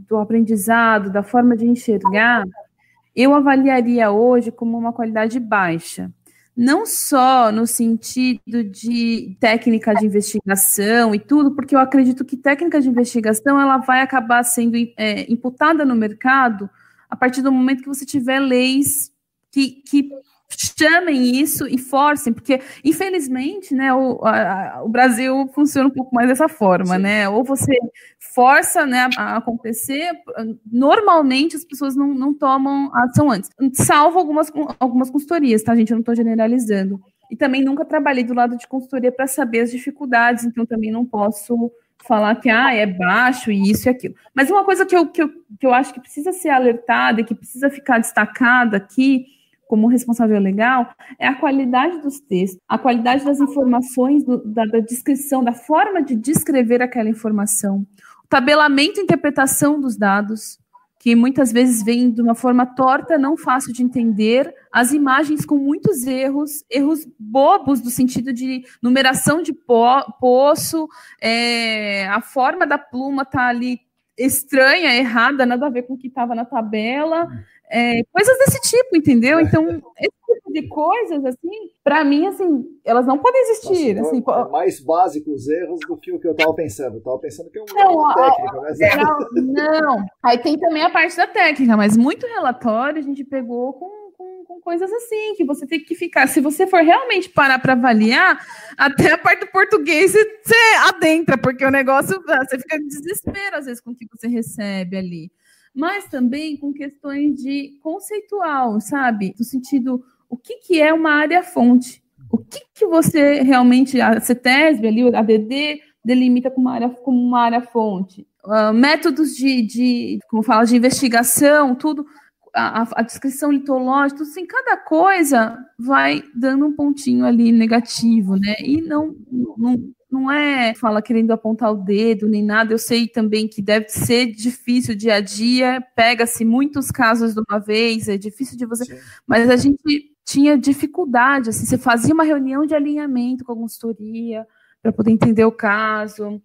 do aprendizado, da forma de enxergar, eu avaliaria hoje como uma qualidade baixa. Não só no sentido de técnica de investigação e tudo, porque eu acredito que técnica de investigação ela vai acabar sendo imputada no mercado a partir do momento que você tiver leis que chamem isso e forcem, porque, infelizmente, né, o Brasil funciona um pouco mais dessa forma, Sim. né? Ou você força, né, a acontecer, normalmente as pessoas não tomam ação antes, salvo algumas consultorias, tá, gente? Eu não estou generalizando. E também nunca trabalhei do lado de consultoria para saber as dificuldades, então também não posso falar que é baixo e isso e aquilo. Mas uma coisa que eu acho que precisa ser alertada e que precisa ficar destacada aqui, como responsável legal, é a qualidade dos textos, a qualidade das informações, da descrição, da forma de descrever aquela informação, o tabelamento e interpretação dos dados, que muitas vezes vem de uma forma torta, não fácil de entender, as imagens com muitos erros bobos, do sentido de numeração de poço, a forma da pluma está ali estranha, errada, nada a ver com o que estava na tabela, coisas desse tipo, entendeu? Então, esse tipo de coisas, assim, para mim, assim, elas não podem existir. Nossa, assim, é mais básico os erros do que o que eu estava pensando. Eu estava pensando que é uma técnica, mas... Não, aí tem também a parte da técnica, mas muito relatório a gente pegou com coisas assim, que você tem que ficar, se você for realmente parar para avaliar, até a parte do português você adentra, porque o negócio, você fica em desespero às vezes com o que você recebe ali. Mas também com questões de conceitual, sabe? No sentido, o que é uma área-fonte? O que você realmente, a CETESB ali, o ADD, delimita como uma área-fonte? Métodos como fala, de investigação, tudo, a descrição litológica, tudo assim, cada coisa vai dando um pontinho ali negativo, né? E não é fala querendo apontar o dedo nem nada, eu sei também que deve ser difícil dia a dia, pega-se muitos casos de uma vez, é difícil de você, Sim. Mas a gente tinha dificuldade, assim, você fazia uma reunião de alinhamento com a consultoria para poder entender o caso,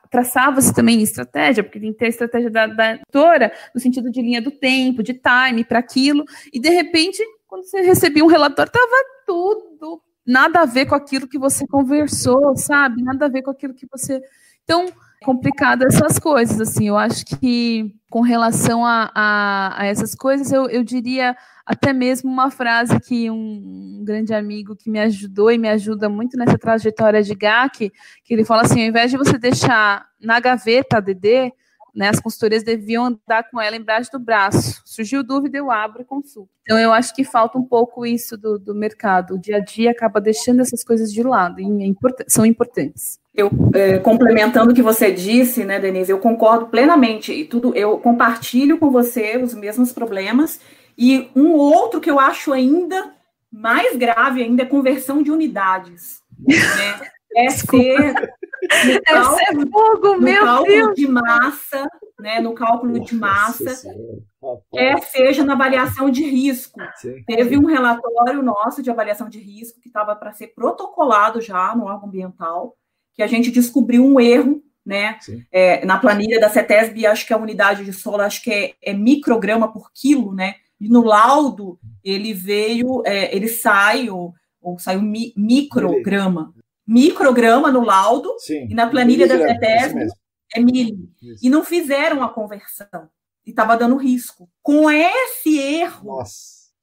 traçava-se também estratégia, porque tem que ter a estratégia da editora, no sentido de linha do tempo, de time para aquilo, e de repente, quando você recebia um relatório, estava tudo nada a ver com aquilo que você conversou, sabe? Nada a ver com aquilo que você... Então, é complicado essas coisas, assim, eu acho que com relação a essas coisas, eu diria até mesmo uma frase que um grande amigo que me ajudou e me ajuda muito nessa trajetória de GAC, que ele fala assim, ao invés de você deixar na gaveta a DD, né, as consultorias deviam andar com ela embaixo do braço. Surgiu dúvida, eu abro e consulto. Então, eu acho que falta um pouco isso do mercado. O dia a dia acaba deixando essas coisas de lado, e são importantes. Eu, complementando o que você disse, né, Denise, eu concordo plenamente. E eu compartilho com você os mesmos problemas. E um outro que eu acho ainda mais grave ainda é conversão de unidades. Né? No cálculo de massa, né, no cálculo de massa, seja na avaliação de risco. Sim. Teve um relatório nosso de avaliação de risco que estava para ser protocolado já no órgão ambiental, que a gente descobriu um erro né? Na planilha da CETESB, acho que a unidade de solo, acho que é micrograma por quilo, né? E no laudo, ele veio, ele sai, ou saiu micrograma. Micrograma no laudo, e na planilha da CETESB é milho. E não fizeram a conversão. E estava dando risco. Com esse erro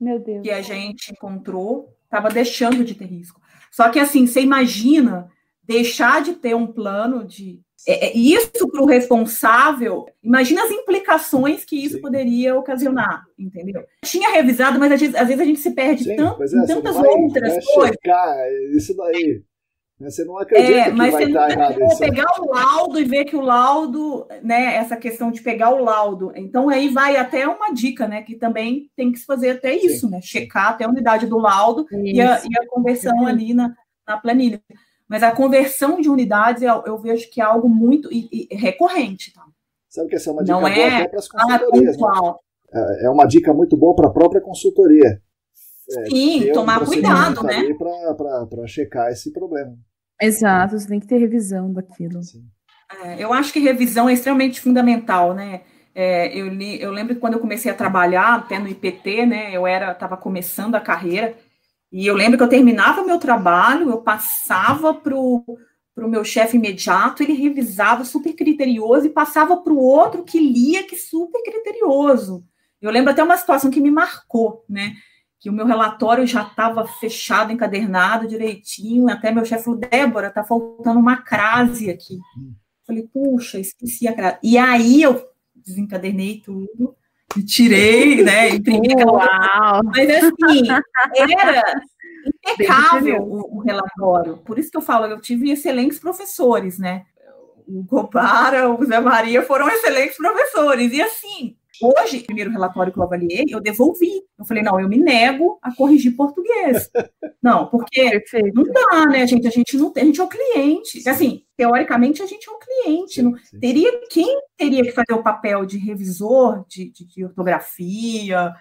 Meu Deus, que a gente encontrou, estava deixando de ter risco. Só que, assim, você imagina deixar de ter um plano de... isso para o responsável, imagina as implicações que isso poderia ocasionar, entendeu? Tinha revisado, mas às vezes a gente se perde em tantas outras coisas. Isso daí... Você não acredita que vai estar errado isso. Pegar o laudo e ver que o laudo, né, essa questão de pegar o laudo. Então, aí vai até uma dica, né, que também tem que se fazer até isso, né, checar até a unidade do laudo e a conversão ali na planilha. Mas a conversão de unidades, eu vejo que é algo muito recorrente. Tá? Sabe que essa é uma dica boa até para as consultorias. Né? É uma dica muito boa para a própria consultoria. Sim, tomar cuidado, né? Para checar esse problema. Exato, você tem que ter revisão daquilo. Eu acho que revisão é extremamente fundamental, né? Eu lembro que quando eu comecei a trabalhar, até no IPT, né? Eu estava começando a carreira, e eu lembro que eu terminava o meu trabalho, eu passava para o meu chefe imediato, ele revisava super criterioso e passava para o outro que lia que super criterioso. Eu lembro até uma situação que me marcou, né? Que o meu relatório já estava fechado, encadernado direitinho, até meu chefe falou, Débora, tá faltando uma crase aqui. Falei, puxa, esqueci a crase. E aí eu desencadernei tudo, e tirei, né, imprimi aquela... Mas assim, era impecável o relatório. Por isso que eu falo, eu tive excelentes professores, né? O Copara, o Zé Maria foram excelentes professores. E assim... Hoje, o primeiro relatório que eu avaliei, eu devolvi. Eu falei, não, eu me nego a corrigir português. Não, porque não dá, né, gente? A gente é o cliente. Assim, teoricamente, a gente é o cliente. Não, quem teria que fazer o papel de revisor de ortografia?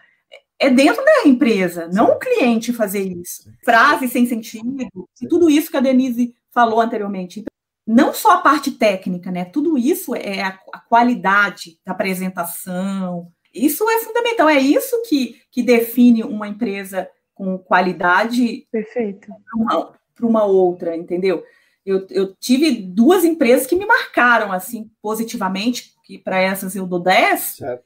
É dentro da empresa, não o cliente fazer isso. Frases sem sentido, e tudo isso que a Denise falou anteriormente. Então, não só a parte técnica, né? Tudo isso é a qualidade da apresentação. Isso é fundamental. É isso que define uma empresa com qualidade para uma outra, entendeu? Eu tive 2 empresas que me marcaram assim positivamente, que para essas eu dou 10. Certo.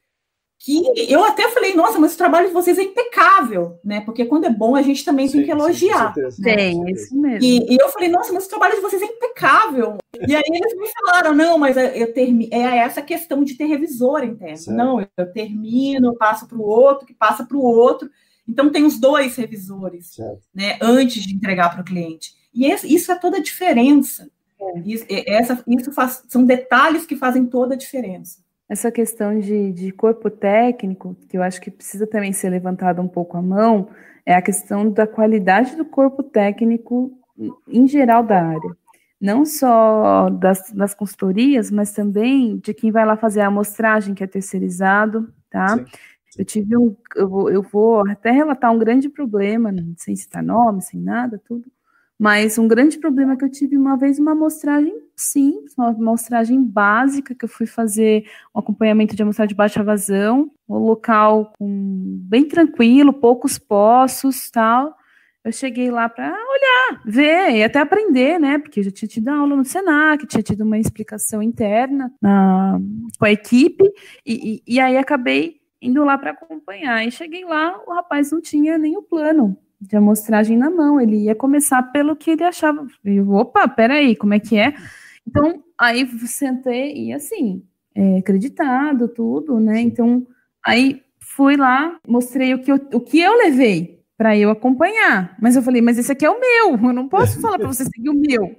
Que eu até falei, nossa, mas o trabalho de vocês é impecável, né? Porque quando é bom, a gente também tem que elogiar. Né? Isso mesmo. E eu falei, nossa, mas o trabalho de vocês é impecável. E aí eles me falaram, não, mas essa questão de ter revisor interno. Certo. Não, eu termino, passo para o outro, que passa para o outro. Então tem os 2 revisores, né? Antes de entregar para o cliente. E isso é toda a diferença. São detalhes que fazem toda a diferença. Essa questão de corpo técnico, que eu acho que precisa também ser levantada um pouco a mão, é a questão da qualidade do corpo técnico em geral da área. Não só das consultorias, mas também de quem vai lá fazer a amostragem, que é terceirizado, tá? Sim. Eu vou até relatar um grande problema, sem citar nome, sem nada, tudo. Mas um grande problema que eu tive uma vez, uma amostragem simples, uma amostragem básica, que eu fui fazer um acompanhamento de amostragem de baixa vazão, um local bem tranquilo, poucos poços, tal. Eu cheguei lá para olhar, ver e até aprender, né? Porque eu já tinha tido aula no Senac, tinha tido uma explicação interna com a equipe, e aí acabei indo lá para acompanhar. E cheguei lá, o rapaz não tinha nem o plano de amostragem na mão, ele ia começar pelo que ele achava. Eu, opa, peraí, como é que é? Então, aí sentei e assim, acreditado, tudo, né? Então, aí fui lá, mostrei o que eu levei para eu acompanhar. Mas eu falei, mas esse aqui é o meu, eu não posso falar para você seguir o meu.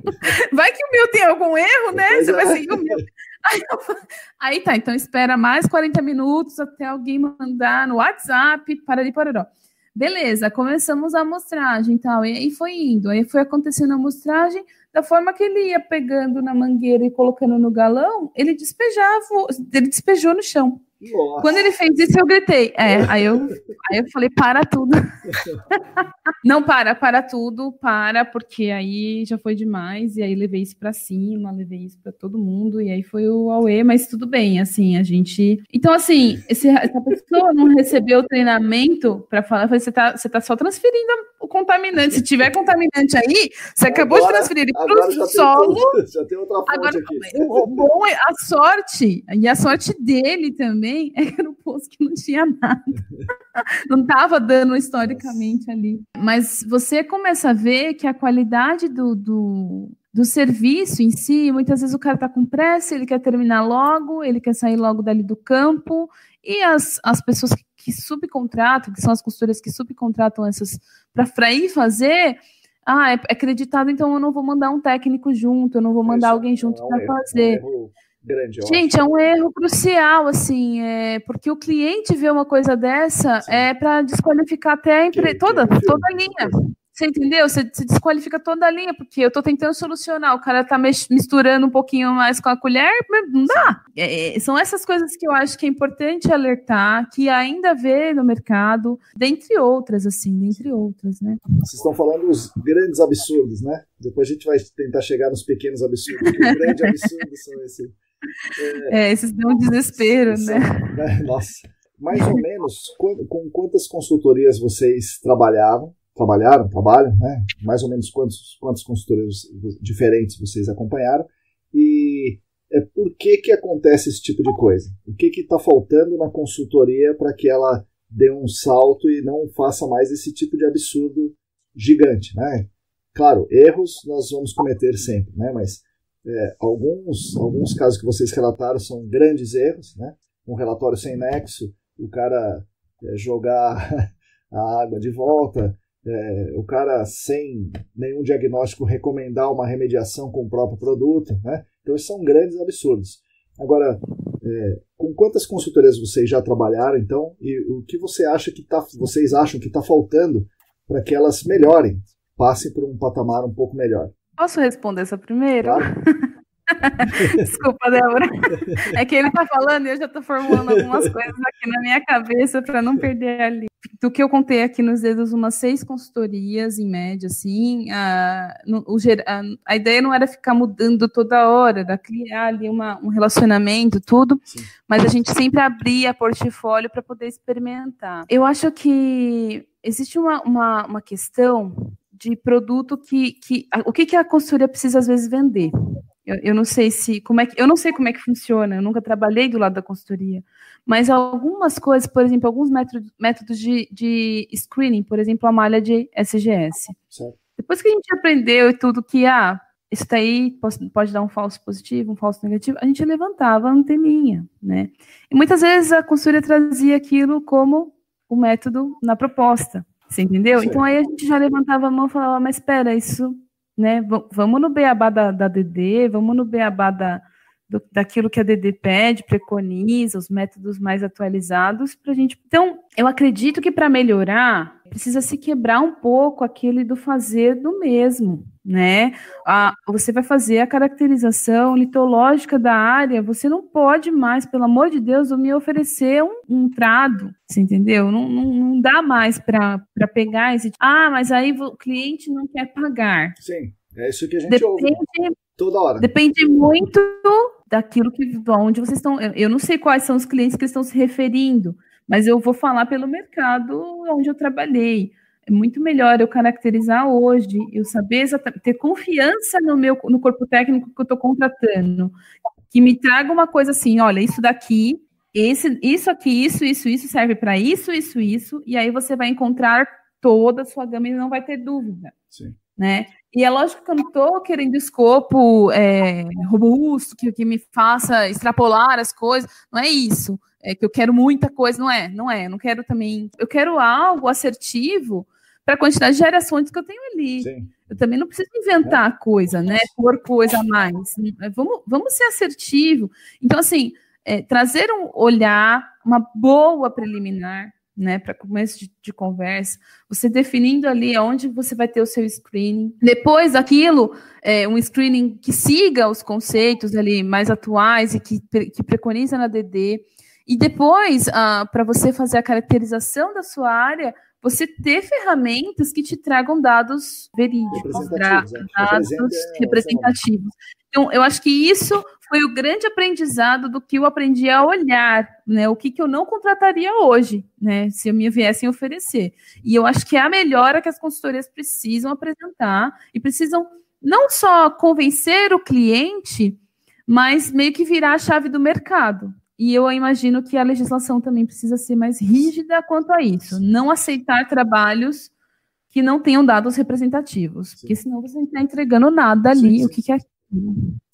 Vai que o meu tem algum erro, né? Você vai seguir o meu. Aí tá, então espera mais 40 minutos até alguém mandar no WhatsApp, parará. Beleza, começamos a amostragem e tal, e aí foi indo, aí foi acontecendo a amostragem, da forma que ele ia pegando na mangueira e colocando no galão, ele despejou no chão. Nossa. Quando ele fez isso, eu gritei. Aí eu falei, para tudo. Não, para tudo, porque aí já foi demais, e aí levei isso pra cima, levei isso pra todo mundo, e aí foi o auê, mas tudo bem, assim, a gente... Então, assim, essa pessoa não recebeu o treinamento pra falar, eu falei, você tá só transferindo o contaminante, se tiver contaminante aí, você acabou de transferir ele pro solo. Já tem outra fonte agora, aqui. O bom é a sorte dele também é que era um poço que não tinha nada. Não estava dando historicamente ali. Mas você começa a ver que a qualidade do serviço em si, muitas vezes o cara está com pressa, ele quer terminar logo, ele quer sair logo dali do campo, e as pessoas que subcontratam, que são as costureiras que subcontratam essas para ir fazer... é acreditado, então eu não vou mandar um técnico junto, eu não vou mandar alguém junto para fazer. É um erro grande, gente, é um erro crucial, assim, porque o cliente vê uma coisa dessa para desqualificar até a empresa, toda a linha. Você entendeu? Você desqualifica toda a linha, porque eu estou tentando solucionar, o cara está misturando um pouquinho mais com a colher, mas não dá. São essas coisas que eu acho que é importante alertar, que ainda vê no mercado, dentre outras, né? Vocês estão falando dos grandes absurdos, né? Depois a gente vai tentar chegar nos pequenos absurdos, que os grandes absurdos são esses. Esses dão um desespero, né? Nossa. Mais ou menos, com quantas consultorias vocês trabalham, né? Mais ou menos quantas consultorias diferentes vocês acompanharam, e por que acontece esse tipo de coisa? O que está faltando na consultoria para que ela dê um salto e não faça mais esse tipo de absurdo gigante, né? Claro, erros nós vamos cometer sempre, né? Mas alguns casos que vocês relataram são grandes erros, né? Um relatório sem nexo, o cara jogar a água de volta, o cara sem nenhum diagnóstico recomendar uma remediação com o próprio produto, né? Então esses são grandes absurdos. Agora, com quantas consultorias vocês já trabalharam, então, e o que vocês acham que está faltando para que elas melhorem, passem por um patamar um pouco melhor? Posso responder essa primeiro? Claro. Desculpa, Débora. É que ele tá falando e eu já tô formulando algumas coisas aqui na minha cabeça para não perder ali. Do que eu contei aqui nos dedos, umas 6 consultorias em média, assim. A ideia não era ficar mudando toda hora, era criar ali um relacionamento, tudo. Sim. Mas a gente sempre abria portfólio para poder experimentar. Eu acho que existe uma questão de produto o que a consultoria precisa às vezes vender. Eu não sei eu não sei como é que funciona, eu nunca trabalhei do lado da consultoria, mas algumas coisas, por exemplo, alguns métodos de screening, por exemplo, a malha de SGS. Certo. Depois que a gente aprendeu e tudo que, isso daí pode dar um falso positivo, um falso negativo, a gente levantava a anteninha, né? E muitas vezes a consultoria trazia aquilo como o método na proposta, você entendeu? Sim. Então aí a gente já levantava a mão e falava, mas espera, isso... né? Vamos no beabá da DD, vamos no beabá daquilo que a DD pede, preconiza, os métodos mais atualizados para a gente. Então, eu acredito que para melhorar, precisa se quebrar um pouco aquele do fazer do mesmo, né? Você vai fazer a caracterização litológica da área, você não pode mais, pelo amor de Deus, me oferecer um trado, você entendeu? Não dá mais para pegar esse... mas aí o cliente não quer pagar. Sim, é isso que a gente ouve toda hora. Depende muito daquilo onde vocês estão... Eu não sei quais são os clientes que eles estão se referindo, mas eu vou falar pelo mercado onde eu trabalhei. É muito melhor eu caracterizar hoje, eu saber ter confiança no corpo técnico que eu estou contratando, que me traga uma coisa assim, olha, isso daqui, isso aqui, isso serve para isso, e aí você vai encontrar toda a sua gama e não vai ter dúvida. Sim. Né? E é lógico que eu não estou querendo escopo robusto, que me faça extrapolar as coisas, não é isso. É que eu quero muita coisa, não é, eu não quero também, eu quero algo assertivo para a quantidade de gerações que eu tenho ali. Sim. Eu também não preciso inventar coisa, né, pôr coisa a mais, vamos ser assertivo. Então, assim, trazer um olhar, uma boa preliminar, né, para começo de conversa, você definindo ali onde você vai ter o seu screening. Depois daquilo, um screening que siga os conceitos ali mais atuais e que preconiza na DD. E depois, para você fazer a caracterização da sua área, você ter ferramentas que te tragam dados verídicos, dados representativos. Então, eu acho que isso foi o grande aprendizado do que eu aprendi a olhar, né? O que eu não contrataria hoje, né? Se me viessem oferecer. E eu acho que é a melhora que as consultorias precisam apresentar e precisam não só convencer o cliente, mas meio que virar a chave do mercado. E eu imagino que a legislação também precisa ser mais rígida quanto a isso. Não aceitar trabalhos que não tenham dados representativos. Porque senão você não está entregando nada ali. Sim. O que é aquilo?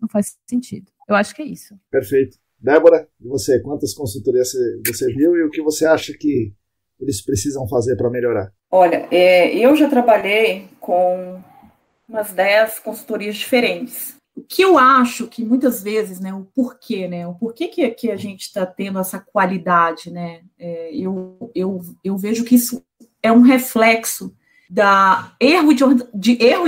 Não faz sentido. Eu acho que é isso. Perfeito. Débora, e você? Quantas consultorias você viu e o que você acha que eles precisam fazer para melhorar? Olha, eu já trabalhei com umas 10 consultorias diferentes. O que eu acho que muitas vezes, né, o porquê que a gente está tendo essa qualidade, né? Eu vejo que isso é um reflexo erro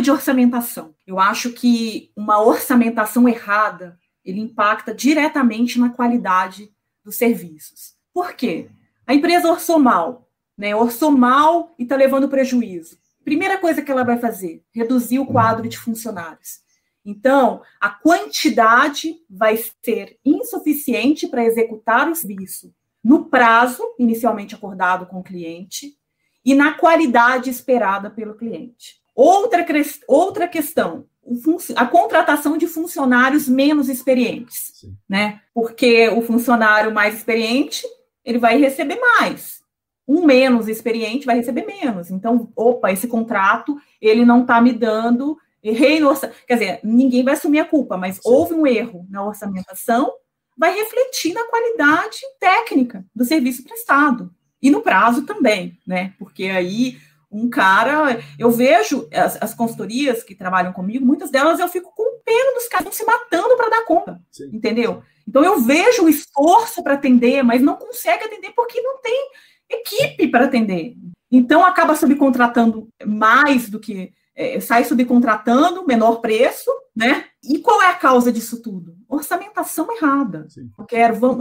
de orçamentação. Eu acho que uma orçamentação errada, ele impacta diretamente na qualidade dos serviços. Por quê? A empresa orçou mal, né? Orçou mal e está levando prejuízo. Primeira coisa que ela vai fazer, reduzir o quadro de funcionários. Então, a quantidade vai ser insuficiente para executar o serviço no prazo inicialmente acordado com o cliente e na qualidade esperada pelo cliente. Outra questão, a contratação de funcionários menos experientes, né? Porque o funcionário mais experiente, ele vai receber mais. Um menos experiente vai receber menos. Então, esse contrato, ele não está me dando... Quer dizer, ninguém vai assumir a culpa, mas houve um erro na orçamentação, vai refletir na qualidade técnica do serviço prestado. E no prazo também, né? Porque aí eu vejo as consultorias que trabalham comigo, muitas delas eu fico com pena dos caras se matando para dar conta, entendeu? Então eu vejo o esforço para atender, mas não consegue atender porque não tem equipe para atender. Então acaba subcontratando mais do que... sai subcontratando, menor preço, né? E qual é a causa disso tudo? Orçamentação errada.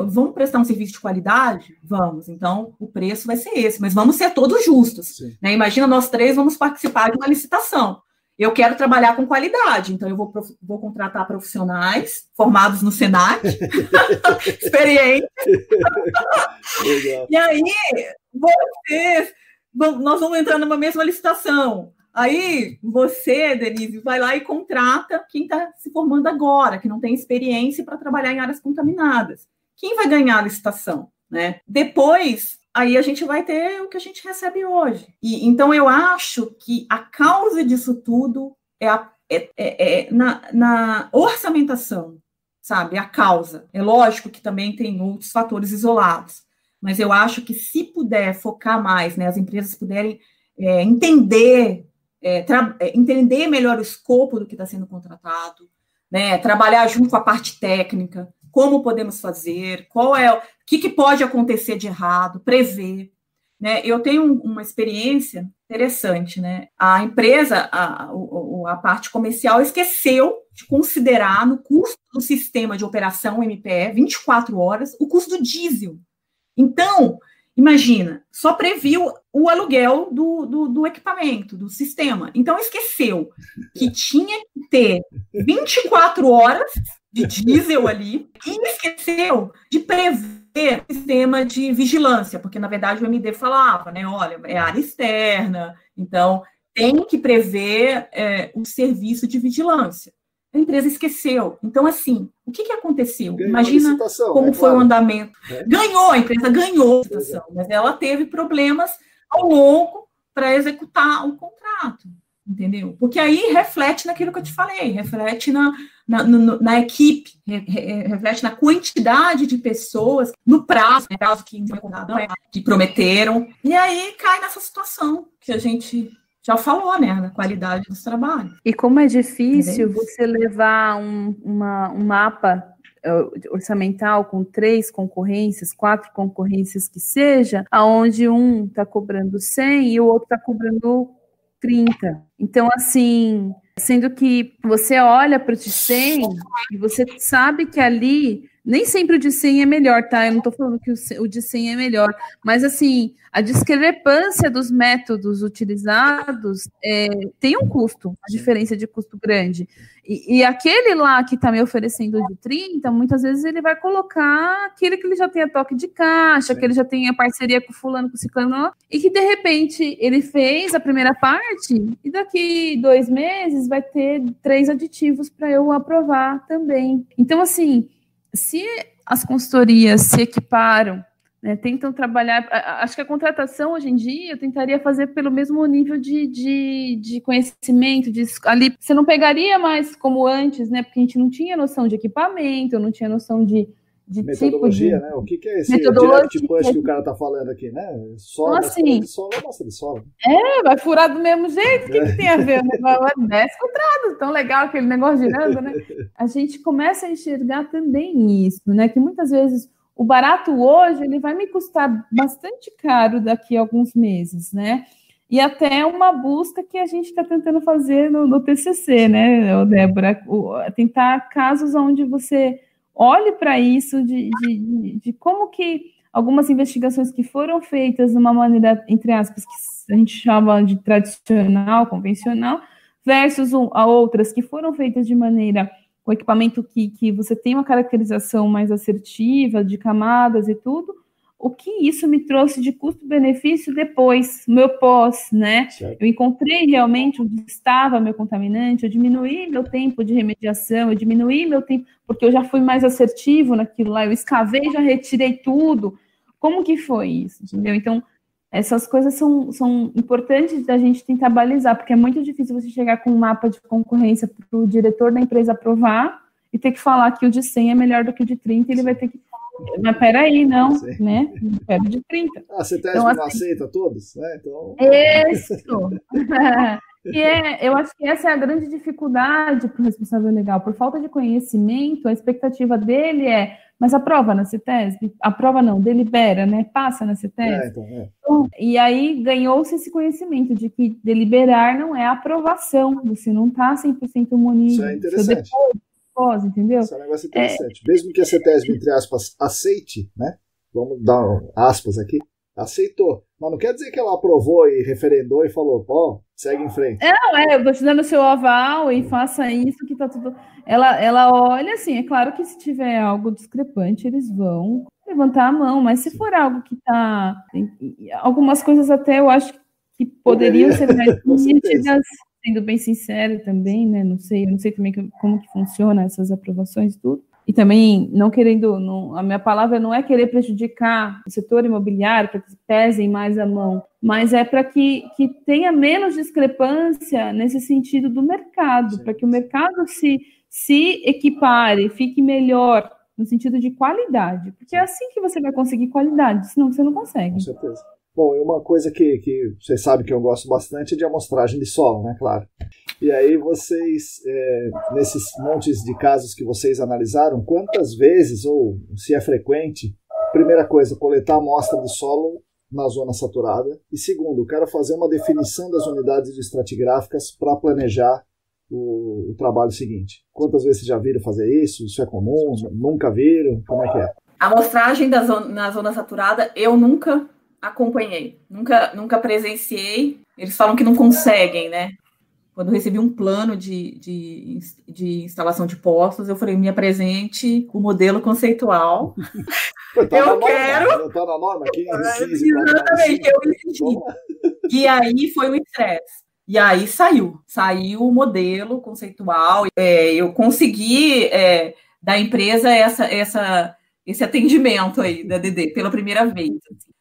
Vamos prestar um serviço de qualidade? Vamos. Então, o preço vai ser esse, mas vamos ser todos justos. Né? Imagina, nós 3 vamos participar de uma licitação. Eu quero trabalhar com qualidade, então eu vou contratar profissionais formados no Senac, experientes. E aí, nós vamos entrar numa mesma licitação. Aí, você, Denise, vai lá e contrata quem está se formando agora, que não tem experiência para trabalhar em áreas contaminadas. Quem vai ganhar a licitação, né? Depois, aí a gente vai ter o que a gente recebe hoje. Então, eu acho que a causa disso tudo é na orçamentação, sabe? A causa. É lógico que também tem outros fatores isolados, mas eu acho que se puder focar mais, né, as empresas puderem entender melhor o escopo do que está sendo contratado, né? Trabalhar junto com a parte técnica, como podemos fazer, o que pode acontecer de errado, prever. Né? Eu tenho uma experiência interessante, né? A empresa, a parte comercial, esqueceu de considerar no custo do sistema de operação MPE, 24 horas, o custo do diesel. Então, imagina, só previu o aluguel do equipamento, do sistema. Então, esqueceu que tinha que ter 24 horas de diesel ali e esqueceu de prever o sistema de vigilância, porque, na verdade, o MD falava, né, olha, é área externa, então tem que prever o serviço de vigilância. A empresa esqueceu. Então, assim, o que aconteceu? Ganhou. Imagina como foi o andamento. Ganhou, a empresa ganhou a licitação, mas ela teve problemas ao longo para executar o contrato, entendeu? Porque aí reflete naquilo que eu te falei, reflete na equipe, reflete na quantidade de pessoas, no prazo, né, prazo que prometeram, e aí cai nessa situação que a gente já falou, né, da qualidade dos trabalhos. E como é difícil você levar um mapa orçamental com 3 concorrências, 4 concorrências que seja, aonde um está cobrando 100 e o outro está cobrando 30. Então, assim, sendo que você olha para o de 100 e você sabe que ali Nem sempre o de 100 é melhor, tá? Eu não estou falando que o de 100 é melhor, mas assim, a discrepância dos métodos utilizados tem um custo, a diferença de custo grande. E aquele lá que está me oferecendo o de 30, muitas vezes ele vai colocar aquele que ele já tem a toque de caixa, que ele já tem a parceria com fulano, com ciclano, e que de repente ele fez a primeira parte e daqui 2 meses vai ter 3 aditivos para eu aprovar também. Então, assim, se as consultorias se equiparam, né, tentam trabalhar, acho que a contratação hoje em dia eu tentaria fazer pelo mesmo nível de conhecimento, ali você não pegaria mais como antes, né, porque a gente não tinha noção de equipamento, não tinha noção de metodologia, tipo né? O que é esse direct push que o cara tá falando aqui, né? Solo, então, assim, solo é massa de solo. Vai furar do mesmo jeito, o que tem a ver? O negócio desce quadrado, tão legal aquele negócio girando, né? A gente começa a enxergar também isso, né? Que muitas vezes o barato hoje, ele vai me custar bastante caro daqui a alguns meses, né? E até uma busca que a gente está tentando fazer no TCC, né, Débora? Tentar casos onde você olhe para isso, de como que algumas investigações que foram feitas de uma maneira, entre aspas, que a gente chama de tradicional, convencional, versus a outras que foram feitas de maneira, com equipamento que você tem uma caracterização mais assertiva, de camadas e tudo, o que isso me trouxe de custo-benefício depois, meu pós, né? Certo. Eu encontrei realmente onde estava meu contaminante, eu diminuí meu tempo de remediação, eu diminuí meu tempo, porque eu já fui mais assertivo naquilo lá, eu escavei, já retirei tudo. Como que foi isso, entendeu? Então, essas coisas são importantes da gente tentar balizar, porque é muito difícil você chegar com um mapa de concorrência para o diretor da empresa aprovar e ter que falar que o de 100 é melhor do que o de 30, ele vai ter que mas peraí, não, sim, né? Quero de 30. A CETESB então, não aceita todos, né? Então... Isso! Eu acho que essa é a grande dificuldade para o responsável legal. Por falta de conhecimento, a expectativa dele mas aprova na CETESB? Aprova não, delibera, né? Passa na CETESB. Então, e aí ganhou-se esse conhecimento de que deliberar não é aprovação. Você não está 100% munido. Isso é interessante. Entendeu? Esse é um negócio interessante. Mesmo que a CETESB, entre aspas, aceite, né? Vamos dar aspas aqui, aceitou. Mas não quer dizer que ela aprovou e referendou e falou, segue em frente. Eu vou te dando o seu aval e faça isso que tá tudo... Ela olha assim, é claro que se tiver algo discrepante, eles vão levantar a mão, mas se for algo que tá... Algumas coisas até eu acho que poderiam ser mais nítidas, sendo bem sincero também, né? Não sei também como que funciona essas aprovações e tudo. E também não querendo, a minha palavra não é querer prejudicar o setor imobiliário para que pesem mais a mão, mas é para que tenha menos discrepância nesse sentido do mercado, para que o mercado se equipare, fique melhor no sentido de qualidade, porque é assim que você vai conseguir qualidade, senão você não consegue. Com certeza. Bom, e uma coisa que vocês sabem que eu gosto bastante é de amostragem de solo, né, claro. E aí vocês, nesses montes de casos que vocês analisaram, quantas vezes, ou se é frequente, primeira coisa, coletar amostra de solo na zona saturada, e segundo, quero fazer uma definição das unidades estratigráficas para planejar o trabalho seguinte. Quantas vezes vocês já viram fazer isso? Isso é comum? Nunca viram? Como é que é? A amostragem na zona saturada, eu nunca acompanhei, nunca presenciei. Eles falam que não conseguem, né? Quando eu recebi um plano de instalação de postos, eu falei, me apresente o modelo conceitual. Eu quero. Tá na norma aqui. Exatamente, eu insisti. E aí foi o estresse. E aí saiu o modelo conceitual. Eu consegui da empresa esse atendimento aí da DD pela primeira vez. Assim.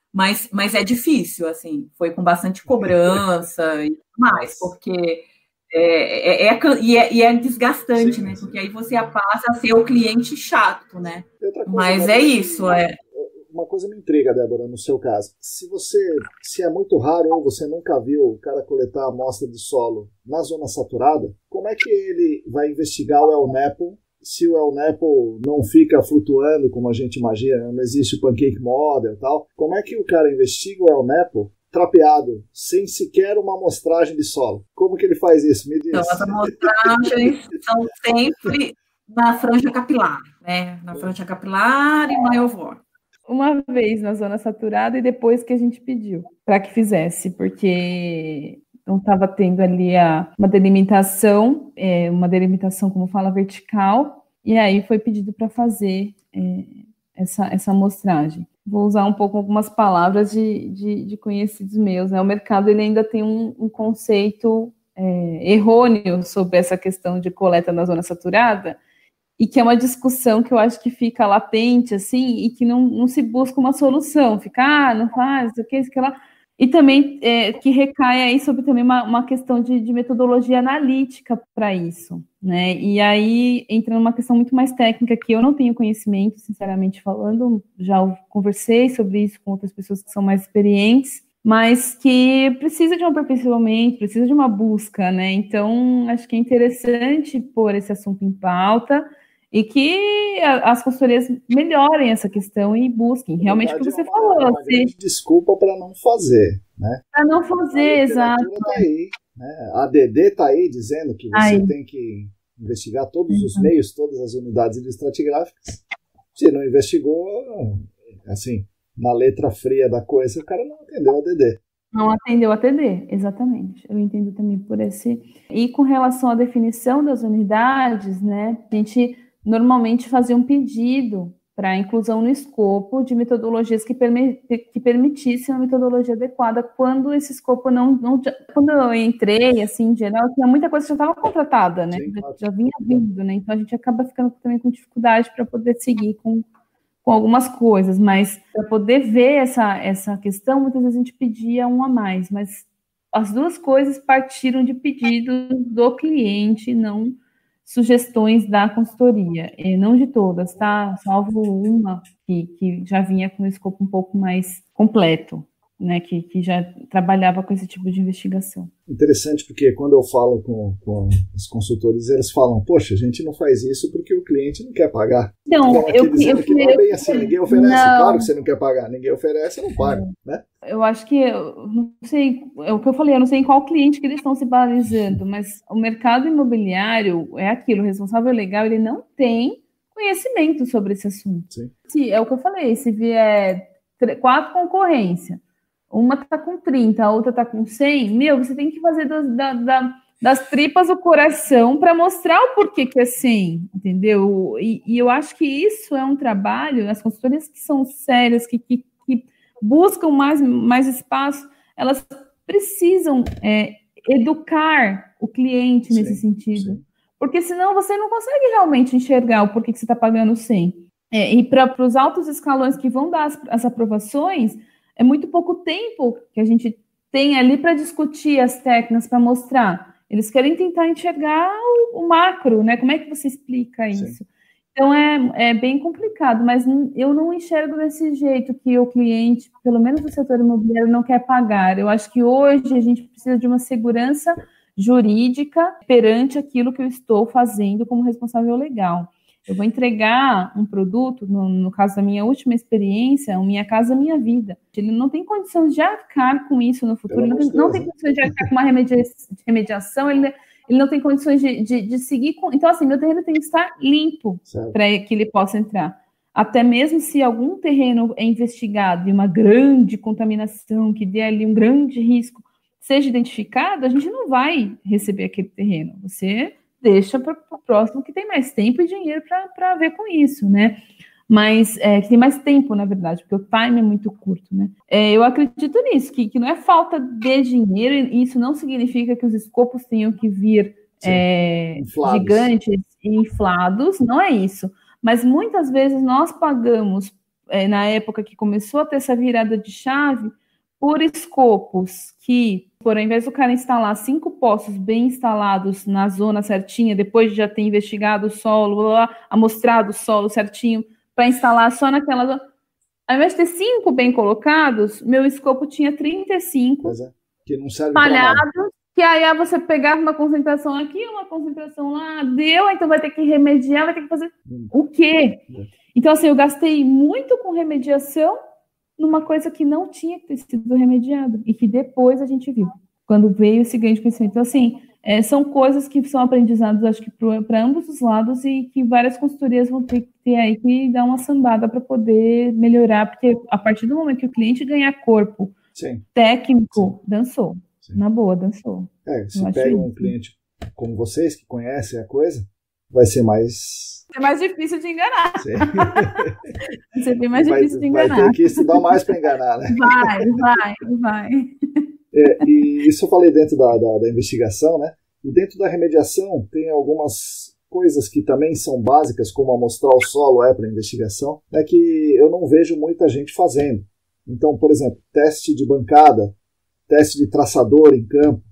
Mas é difícil, assim, foi com bastante cobrança e tudo mais, porque é desgastante, sim, né? Sim. Porque aí você passa a ser o cliente chato, né? Mas é isso, Uma coisa me intriga, Débora, no seu caso. Se é muito raro ou você nunca viu o cara coletar a amostra de solo na zona saturada, como é que ele vai investigar o El Nepo se o El Nepo não fica flutuando como a gente imagina, não existe o Pancake Model e tal? Como é que o cara investiga o El Nepo trapeado, sem sequer uma amostragem de solo? Como que ele faz isso? Me diz. Então, as amostragens são sempre Na franja capilar, né? Na franja capilar e maior. Uma vez na zona saturada e depois que a gente pediu para que fizesse, porque não estava tendo ali uma delimitação, como fala, vertical, e aí foi pedido para fazer essa amostragem. Vou usar um pouco algumas palavras de conhecidos meus, né? O mercado ele ainda tem um conceito errôneo sobre essa questão de coleta na zona saturada, e que é uma discussão que eu acho que fica latente, assim, e que não se busca uma solução, fica, não faz, o que, isso, que lá. E também que recai aí sobre também uma questão de metodologia analítica para isso, né? E aí entra numa questão muito mais técnica que eu não tenho conhecimento, sinceramente falando, já conversei sobre isso com outras pessoas que são mais experientes, mas que precisa de um aperfeiçoamento, precisa de uma busca, né? Então, acho que é interessante pôr esse assunto em pauta e que as consultorias melhorem essa questão e busquem realmente o que você falou. Uma grande desculpa para não fazer, né? Para não fazer, exato. Tá aí, né? A ADD está aí dizendo que você tem que investigar todos os meios, todas as unidades ilustratigráficas. Se não investigou, assim, na letra fria da coisa, o cara não atendeu a ADD. Não atendeu a ADD, exatamente. Eu entendo também por esse. E com relação à definição das unidades, né, a gente normalmente fazia um pedido para inclusão no escopo de metodologias que permitissem uma metodologia adequada quando esse escopo não quando eu entrei, assim, em geral, tinha muita coisa que já estava contratada, né? Sim, já vinha vindo, né? Então a gente acaba ficando também com dificuldade para poder seguir com algumas coisas, mas para poder ver essa questão, muitas vezes a gente pedia um a mais, mas as duas coisas partiram de pedidos do cliente, não sugestões da consultoria, não de todas, tá? Salvo uma que já vinha com um escopo um pouco mais completo, né? Que já trabalhava com esse tipo de investigação. Interessante, porque quando eu falo com os consultores, eles falam, poxa, a gente não faz isso porque o cliente não quer pagar. Então, eu não é bem assim, ninguém oferece, claro que você não quer pagar, ninguém oferece, não paga, né? Eu acho que, não sei, é o que eu falei, eu não sei em qual cliente que eles estão se balizando, mas o mercado imobiliário é aquilo, o responsável legal, ele não tem conhecimento sobre esse assunto. Sim. É o que eu falei, se vier 4 concorrência, uma está com 30, a outra está com 100, você tem que fazer das tripas o coração para mostrar o porquê que é 100, entendeu? E eu acho que isso é um trabalho, as consultorias que são sérias, que buscam mais espaço, elas precisam educar o cliente nesse sentido. Sim. Porque senão você não consegue realmente enxergar o porquê que você está pagando 100. E para os altos escalões que vão dar as aprovações, é muito pouco tempo que a gente tem ali para discutir as técnicas, para mostrar. Eles querem tentar enxergar o macro, né? Como é que você explica isso? Sim. Então, é bem complicado, mas eu não enxergo desse jeito que o cliente, pelo menos no setor imobiliário, não quer pagar. Eu acho que hoje a gente precisa de uma segurança jurídica perante aquilo que eu estou fazendo como responsável legal. Eu vou entregar um produto, no caso da minha última experiência, Minha Casa Minha Vida. Ele não tem condições de arcar com isso no futuro, ele não tem condições de arcar com uma remediação, ele não tem condições de seguir com... Então, assim, meu terreno tem que estar limpo para que ele possa entrar. Até mesmo se algum terreno é investigado e uma grande contaminação, que dê ali um grande risco, seja identificado, a gente não vai receber aquele terreno. Você deixa para o próximo que tem mais tempo e dinheiro para ver com isso, né? Mas que tem mais tempo, na verdade, porque o time é muito curto, né? Eu acredito nisso, que não é falta de dinheiro, e isso não significa que os escopos tenham que vir gigantes e inflados, não é isso. Mas muitas vezes nós pagamos, na época que começou a ter essa virada de chave, por escopos que, por ao invés do cara instalar 5 poços bem instalados na zona certinha, depois de já ter investigado o solo, amostrado o solo certinho, para instalar só naquela zona, ao invés de ter 5 bem colocados, meu escopo tinha 35 que não serve espalhados, que aí você pegava uma concentração aqui, uma concentração lá, deu, então vai ter que remediar, vai ter que fazer o quê? Então, assim, eu gastei muito com remediação numa coisa que não tinha que ter sido remediado e que depois a gente viu, quando veio esse grande conhecimento. Então, assim, são coisas que são aprendizados, acho que para ambos os lados, e que várias consultorias vão ter que ter aí que dar uma sambada para poder melhorar, porque a partir do momento que o cliente ganhar corpo técnico, dançou. Sim. Na boa, dançou. Se pega um cliente como vocês, que conhecem a coisa, vai ser mais... É mais difícil de enganar. Vai ser bem mais difícil de enganar. Vai ter que estudar mais para enganar, né? Vai. E isso eu falei dentro da investigação, né? E dentro da remediação tem algumas coisas que também são básicas, como amostrar o solo para investigação, que eu não vejo muita gente fazendo. Então, por exemplo, teste de bancada, teste de traçador em campo,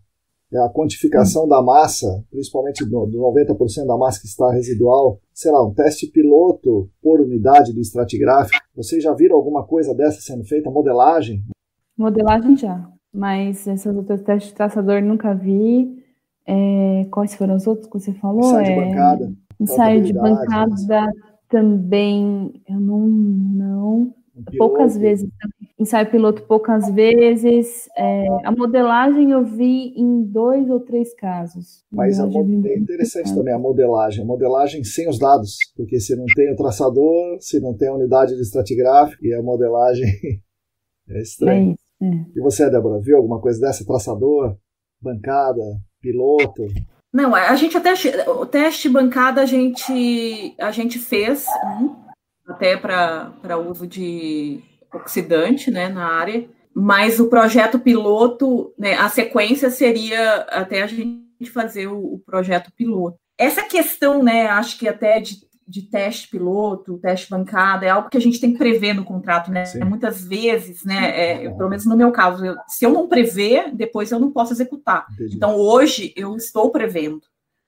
a quantificação da massa, principalmente do 90% da massa que está residual, sei lá, um teste piloto por unidade do estratigráfico. Vocês já viram alguma coisa dessa sendo feita? Modelagem? Modelagem já, mas essas outras testes de traçador nunca vi. Quais foram os outros que você falou? Ensaio de bancada. Ensaio de bancada também, eu não... Poucas vezes também. Ensaio piloto poucas vezes. A modelagem eu vi em 2 ou 3 casos. Mas é interessante também a modelagem sem os dados, porque se não tem o traçador, se não tem a unidade de estratigráfico, e a modelagem é estranho. E você, Débora, viu alguma coisa dessa? Traçador, bancada, piloto? Não, a gente o teste bancada a gente fez até para uso de oxidante, né, na área, mas o projeto piloto, né, a sequência seria até a gente fazer o projeto piloto. Essa questão, né, acho que até de teste piloto, teste bancada, é algo que a gente tem que prever no contrato, né? Sim. Muitas vezes, né, pelo menos no meu caso, se eu não prever, depois eu não posso executar. Entendi. Então, hoje, eu estou prevendo,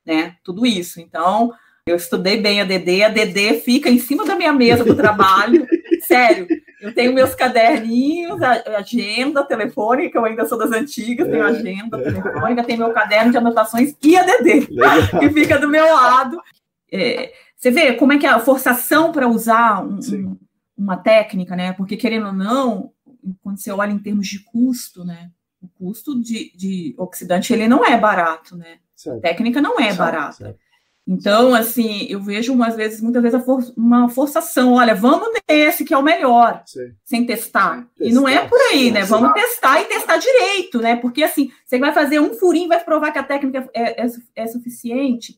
né, tudo isso. Então, eu estudei bem a DD fica em cima da minha mesa do trabalho, sério. Eu tenho meus caderninhos, a agenda telefônica, que eu ainda sou das antigas, tenho agenda telefônica, tenho meu caderno de anotações e a DD, que fica do meu lado. Você vê como é que é a forçação para usar uma técnica, né? Porque, querendo ou não, quando você olha em termos de custo, né? O custo de oxidante, ele não é barato, né? Certo. A técnica não é barata. Certo. Então, assim, eu vejo muitas vezes uma forçação. Olha, vamos nesse que é o melhor, sem testar. E não é por aí, né? Vamos testar e testar direito, né? Porque, assim, você vai fazer um furinho, vai provar que a técnica é suficiente,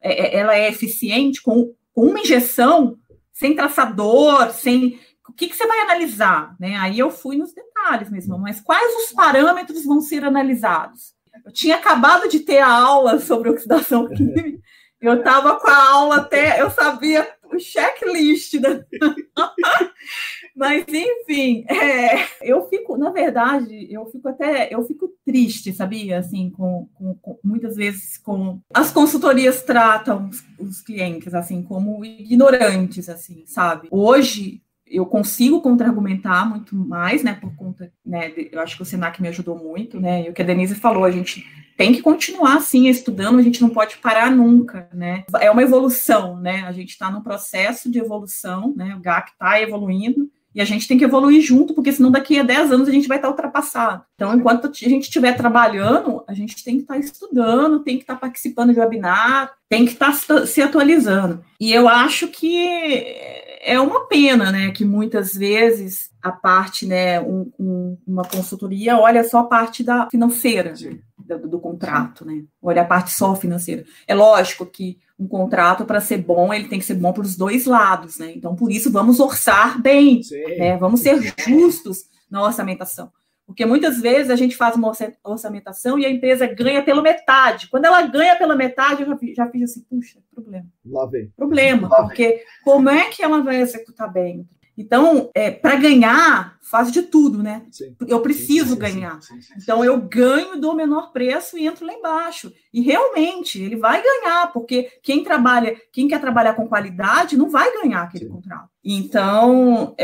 ela é eficiente com uma injeção, sem traçador, sem... O que você vai analisar, né? Aí eu fui nos detalhes mesmo, mas quais os parâmetros vão ser analisados? Eu tinha acabado de ter a aula sobre oxidação química. Eu estava com a aula até, eu sabia o checklist, né? Mas, enfim, eu fico, na verdade, eu fico triste, sabia? Assim, muitas vezes as consultorias tratam os clientes, assim, como ignorantes, assim, sabe? Hoje, eu consigo contra-argumentar muito mais, né, por conta, né, eu acho que o Senac me ajudou muito, né, e o que a Denise falou, a gente tem que continuar, assim, estudando, a gente não pode parar nunca, né, é uma evolução, né, a gente está num processo de evolução, né, o GAC está evoluindo, e a gente tem que evoluir junto, porque senão daqui a 10 anos a gente vai estar ultrapassado. Então, enquanto a gente estiver trabalhando, a gente tem que estar estudando, tem que estar participando de webinar, tem que estar se atualizando. E eu acho que é uma pena, né, que muitas vezes a parte, né, uma consultoria olha só a parte da financeira, né, do contrato, né, olha a parte só financeira. É lógico que um contrato, para ser bom, ele tem que ser bom para os dois lados, né, então por isso vamos orçar bem, né, vamos ser justos na orçamentação. Porque muitas vezes a gente faz uma orçamentação e a empresa ganha pela metade. Quando ela ganha pela metade, eu já fiz assim, puxa, problema. Lá vem. Problema, porque como é que ela vai executar bem? Então, para ganhar, faz de tudo, né? Sim. Eu preciso ganhar. Sim. Então, eu ganho do menor preço e entro lá embaixo. E realmente, ele vai ganhar, porque quem quer trabalhar com qualidade não vai ganhar aquele contrato. Então,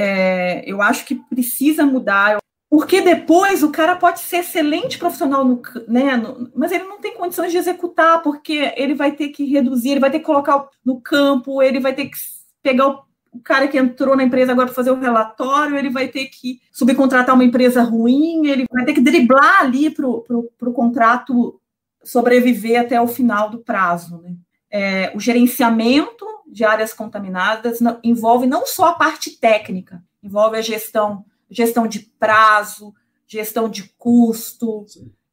eu acho que precisa mudar. Porque depois o cara pode ser excelente profissional, mas ele não tem condições de executar, porque ele vai ter que reduzir, ele vai ter que colocar no campo, ele vai ter que pegar o cara que entrou na empresa agora para fazer o relatório, ele vai ter que subcontratar uma empresa ruim, ele vai ter que driblar ali para o contrato sobreviver até o final do prazo, né? O gerenciamento de áreas contaminadas envolve não só a parte técnica, envolve a gestão de prazo, gestão de custo,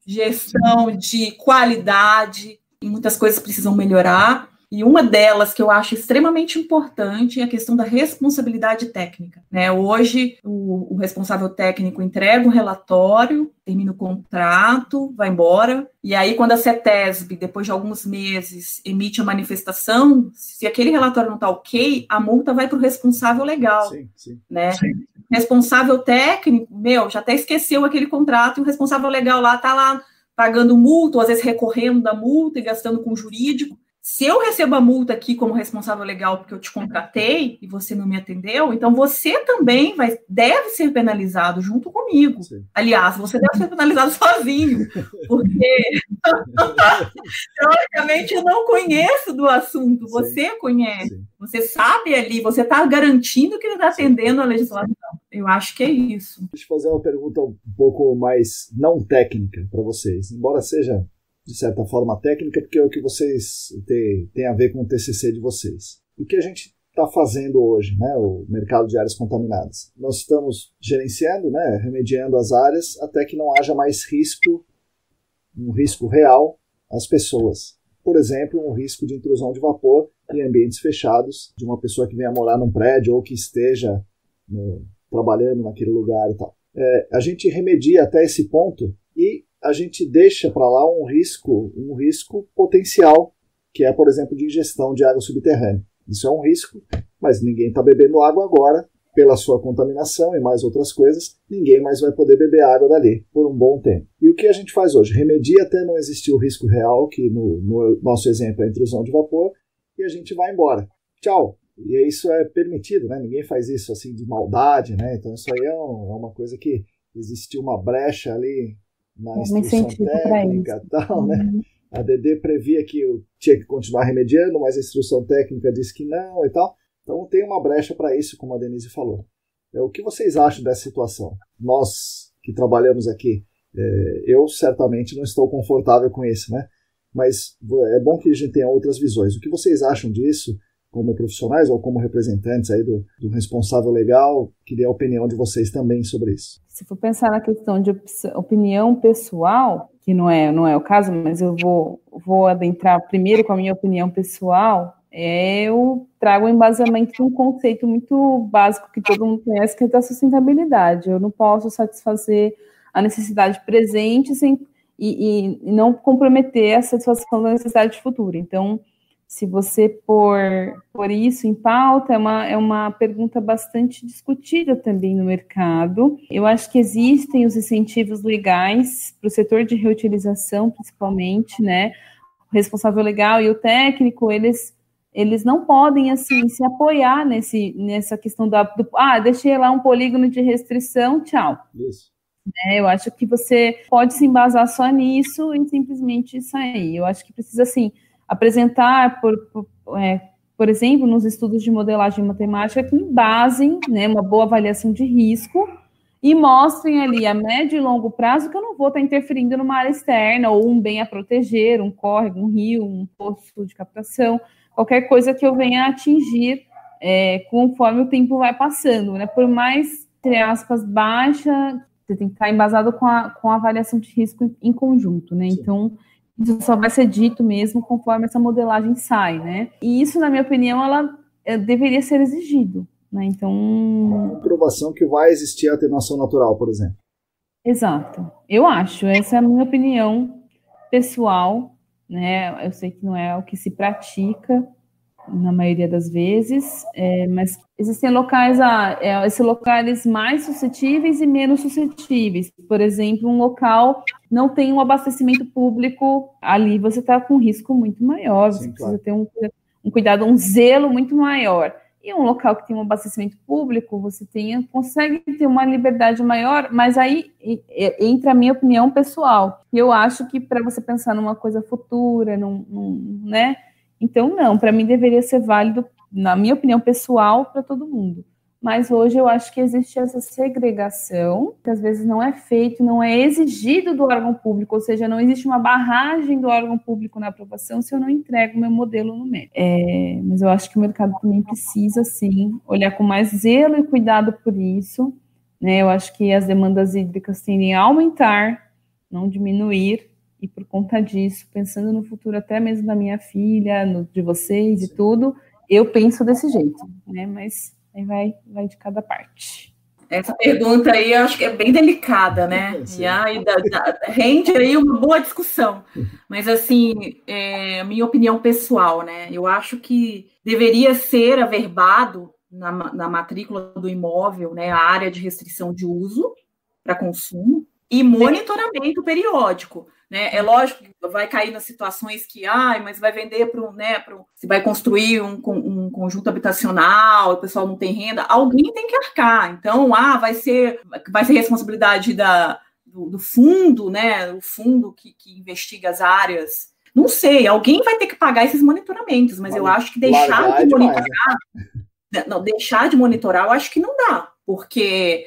gestão de qualidade, e muitas coisas precisam melhorar. E uma delas que eu acho extremamente importante é a questão da responsabilidade técnica, né? Hoje, o responsável técnico entrega o relatório, termina o contrato, vai embora, e aí quando a CETESB, depois de alguns meses, emite a manifestação, se aquele relatório não está ok, a multa vai para o responsável legal, né? Sim. Responsável técnico, já até esqueceu aquele contrato, e o responsável legal lá está lá pagando multa, ou às vezes recorrendo da multa e gastando com jurídico. Se eu recebo a multa aqui como responsável legal porque eu te contratei e você não me atendeu, então você também deve ser penalizado junto comigo. Sim. Aliás, você deve ser penalizado sozinho, porque teoricamente eu não conheço do assunto, você conhece, sim. Você sabe ali, você está garantindo que ele está atendendo a legislação. Eu acho que é isso. Deixa eu fazer uma pergunta um pouco mais não técnica para vocês, embora seja de certa forma técnica, porque é o que vocês têm a ver com o TCC de vocês. O que a gente está fazendo hoje, né, o mercado de áreas contaminadas? Nós estamos gerenciando, né, remediando as áreas até que não haja mais um risco real às pessoas. Por exemplo, um risco de intrusão de vapor em ambientes fechados, de uma pessoa que venha morar num prédio ou que esteja trabalhando naquele lugar e tal. A gente remedia até esse ponto e a gente deixa para lá um risco potencial, que é, por exemplo, de ingestão de água subterrânea. Isso é um risco, mas ninguém está bebendo água agora, pela sua contaminação e mais outras coisas, ninguém mais vai poder beber água dali por um bom tempo. E o que a gente faz hoje? Remedia até não existir o risco real, que no nosso exemplo é a intrusão de vapor, e a gente vai embora. Tchau! E isso é permitido, né? Ninguém faz isso assim de maldade, né? Então isso aí é uma coisa que existiu uma brecha ali na instrução técnica e tal, né? A DD previa que eu tinha que continuar remediando, mas a instrução técnica disse que não e tal. Então tem uma brecha para isso, como a Denise falou. O que vocês acham dessa situação? Nós que trabalhamos aqui, eu certamente não estou confortável com isso, né? Mas é bom que a gente tenha outras visões. O que vocês acham disso, como profissionais ou como representantes aí do responsável legal? Queria a opinião de vocês também sobre isso. Se for pensar na questão de opinião pessoal, que não é o caso, mas eu vou adentrar primeiro com a minha opinião pessoal, eu trago o embasamento de um conceito muito básico que todo mundo conhece, que é da sustentabilidade. Eu não posso satisfazer a necessidade presente e não comprometer a satisfação da necessidade futura. Então, se você pôr isso em pauta, é uma pergunta bastante discutida também no mercado. Eu acho que existem os incentivos legais para o setor de reutilização, principalmente, né? O responsável legal e o técnico, eles não podem, assim, se apoiar nessa questão deixei lá um polígono de restrição, tchau. Isso. Eu acho que você pode se embasar só nisso e simplesmente sair. Eu acho que precisa, assim, apresentar, por exemplo, nos estudos de modelagem matemática, que embasem, né, uma boa avaliação de risco e mostrem ali a médio e longo prazo que eu não vou estar interferindo numa área externa ou um bem a proteger, um córrego, um rio, um poço de captação, qualquer coisa que eu venha a atingir conforme o tempo vai passando, né? Por mais, entre aspas, baixa, você tem que estar embasado com a avaliação de risco em conjunto, né? Sim. Então, isso só vai ser dito mesmo conforme essa modelagem sai, né? E isso, na minha opinião, ela deveria ser exigido, né? Então... Uma comprovação que vai existir a atenuação natural, por exemplo. Exato. Eu acho. Essa é a minha opinião pessoal, né? Eu sei que não é o que se pratica na maioria das vezes, mas existem locais mais suscetíveis e menos suscetíveis. Por exemplo, um local não tem um abastecimento público, ali você está com um risco muito maior, você precisa ter um cuidado, um zelo muito maior. E um local que tem um abastecimento público, você consegue ter uma liberdade maior, mas aí entra a minha opinião pessoal. E eu acho que para você pensar numa coisa futura, né? Então, não, para mim deveria ser válido, na minha opinião pessoal, para todo mundo. mas hoje eu acho que existe essa segregação, que às vezes não é feito, não é exigido do órgão público, ou seja, não existe uma barragem do órgão público na aprovação se eu não entrego o meu modelo no MEC. Mas eu acho que o mercado também precisa, sim, olhar com mais zelo e cuidado por isso, né? Eu acho que as demandas hídricas tendem a aumentar, não diminuir, e por conta disso, pensando no futuro até mesmo da minha filha, de vocês e tudo, eu penso desse jeito, né? Mas aí vai de cada parte. Essa pergunta aí eu acho que é bem delicada, né? E aí rende aí uma boa discussão. Mas, assim, a minha opinião pessoal, né? Eu acho que deveria ser averbado na matrícula do imóvel, né, a área de restrição de uso para consumo e monitoramento periódico. Né? É lógico que vai cair nas situações que, mas vai vender se vai construir um conjunto habitacional, o pessoal não tem renda, alguém tem que arcar. Então, vai ser responsabilidade do fundo, né? O fundo que investiga as áreas. Não sei, alguém vai ter que pagar esses monitoramentos, mas eu acho que deixar de monitorar, deixar de monitorar, eu acho que não dá, porque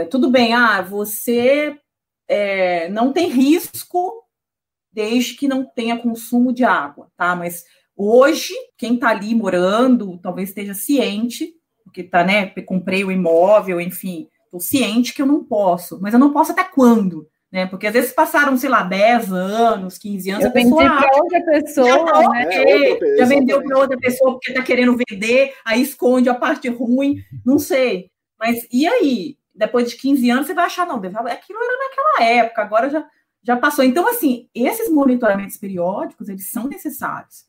tudo bem, você não tem risco desde que não tenha consumo de água, tá? Mas hoje, quem está ali morando, talvez esteja ciente, porque comprei o imóvel, enfim, estou ciente que eu não posso, mas eu não posso até quando? Né? Porque às vezes passaram, 10 anos, 15 anos, a pessoa para outra pessoa, já vendeu para outra pessoa porque está querendo vender, aí esconde a parte ruim, não sei. Mas e aí? Depois de 15 anos, você vai achar, não, aquilo era naquela época, agora já passou. Então, assim, esses monitoramentos periódicos, eles são necessários.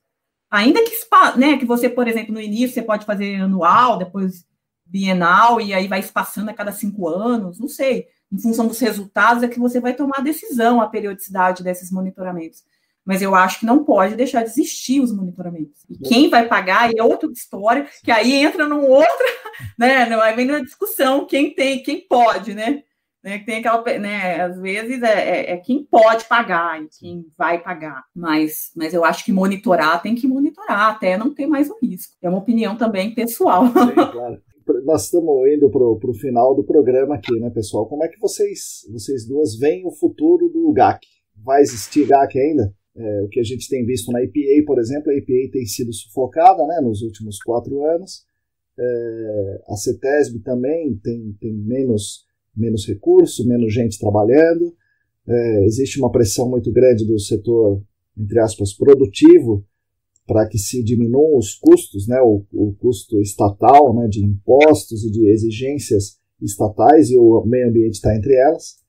Ainda que você, por exemplo, no início, você pode fazer anual, depois bienal, e aí vai espaçando a cada 5 anos, não sei. Em função dos resultados, é que você vai tomar a decisão, a periodicidade desses monitoramentos. Mas eu acho que não pode deixar de existir os monitoramentos. E quem vai pagar é outra história, que aí entra num outro, né? Aí vem uma discussão, quem pode, né? Tem aquela, né? Às vezes quem pode pagar e quem vai pagar. Mas eu acho que tem que monitorar até não ter mais o risco. É uma opinião também pessoal. Sim, claro. Nós estamos indo para o final do programa aqui, né, pessoal? Como é que vocês duas veem o futuro do GAC? Vai existir GAC ainda? O que a gente tem visto na EPA, por exemplo, a EPA tem sido sufocada, né, nos últimos 4 anos. A CETESB também tem menos recurso, menos gente trabalhando. Existe uma pressão muito grande do setor, entre aspas, produtivo, para que se diminuam os custos, né, o custo estatal, né, de impostos e de exigências estatais, e o meio ambiente está entre elas.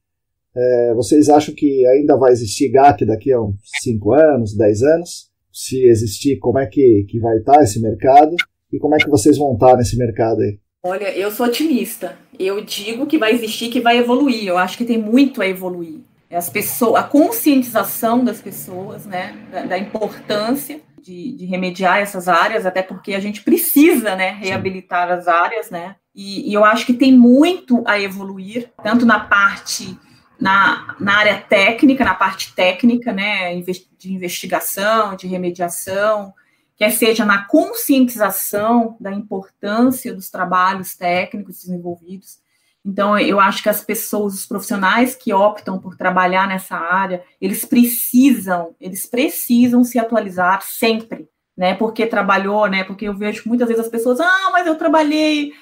Vocês acham que ainda vai existir GAC daqui a uns 5 anos, 10 anos? Se existir, como é que vai estar esse mercado? E como é que vocês vão estar nesse mercado aí? Olha, eu sou otimista. Eu digo que vai existir, que vai evoluir. Eu acho que tem muito a evoluir. A conscientização das pessoas, né, da importância de remediar essas áreas, até porque a gente precisa, né, reabilitar as áreas, né? E eu acho que tem muito a evoluir, tanto na área técnica, na parte técnica, né, de investigação, de remediação, quer seja na conscientização da importância dos trabalhos técnicos desenvolvidos. Então, eu acho que as pessoas, os profissionais que optam por trabalhar nessa área, eles precisam se atualizar sempre, né, porque trabalhou, né, porque eu vejo muitas vezes as pessoas, mas eu trabalhei.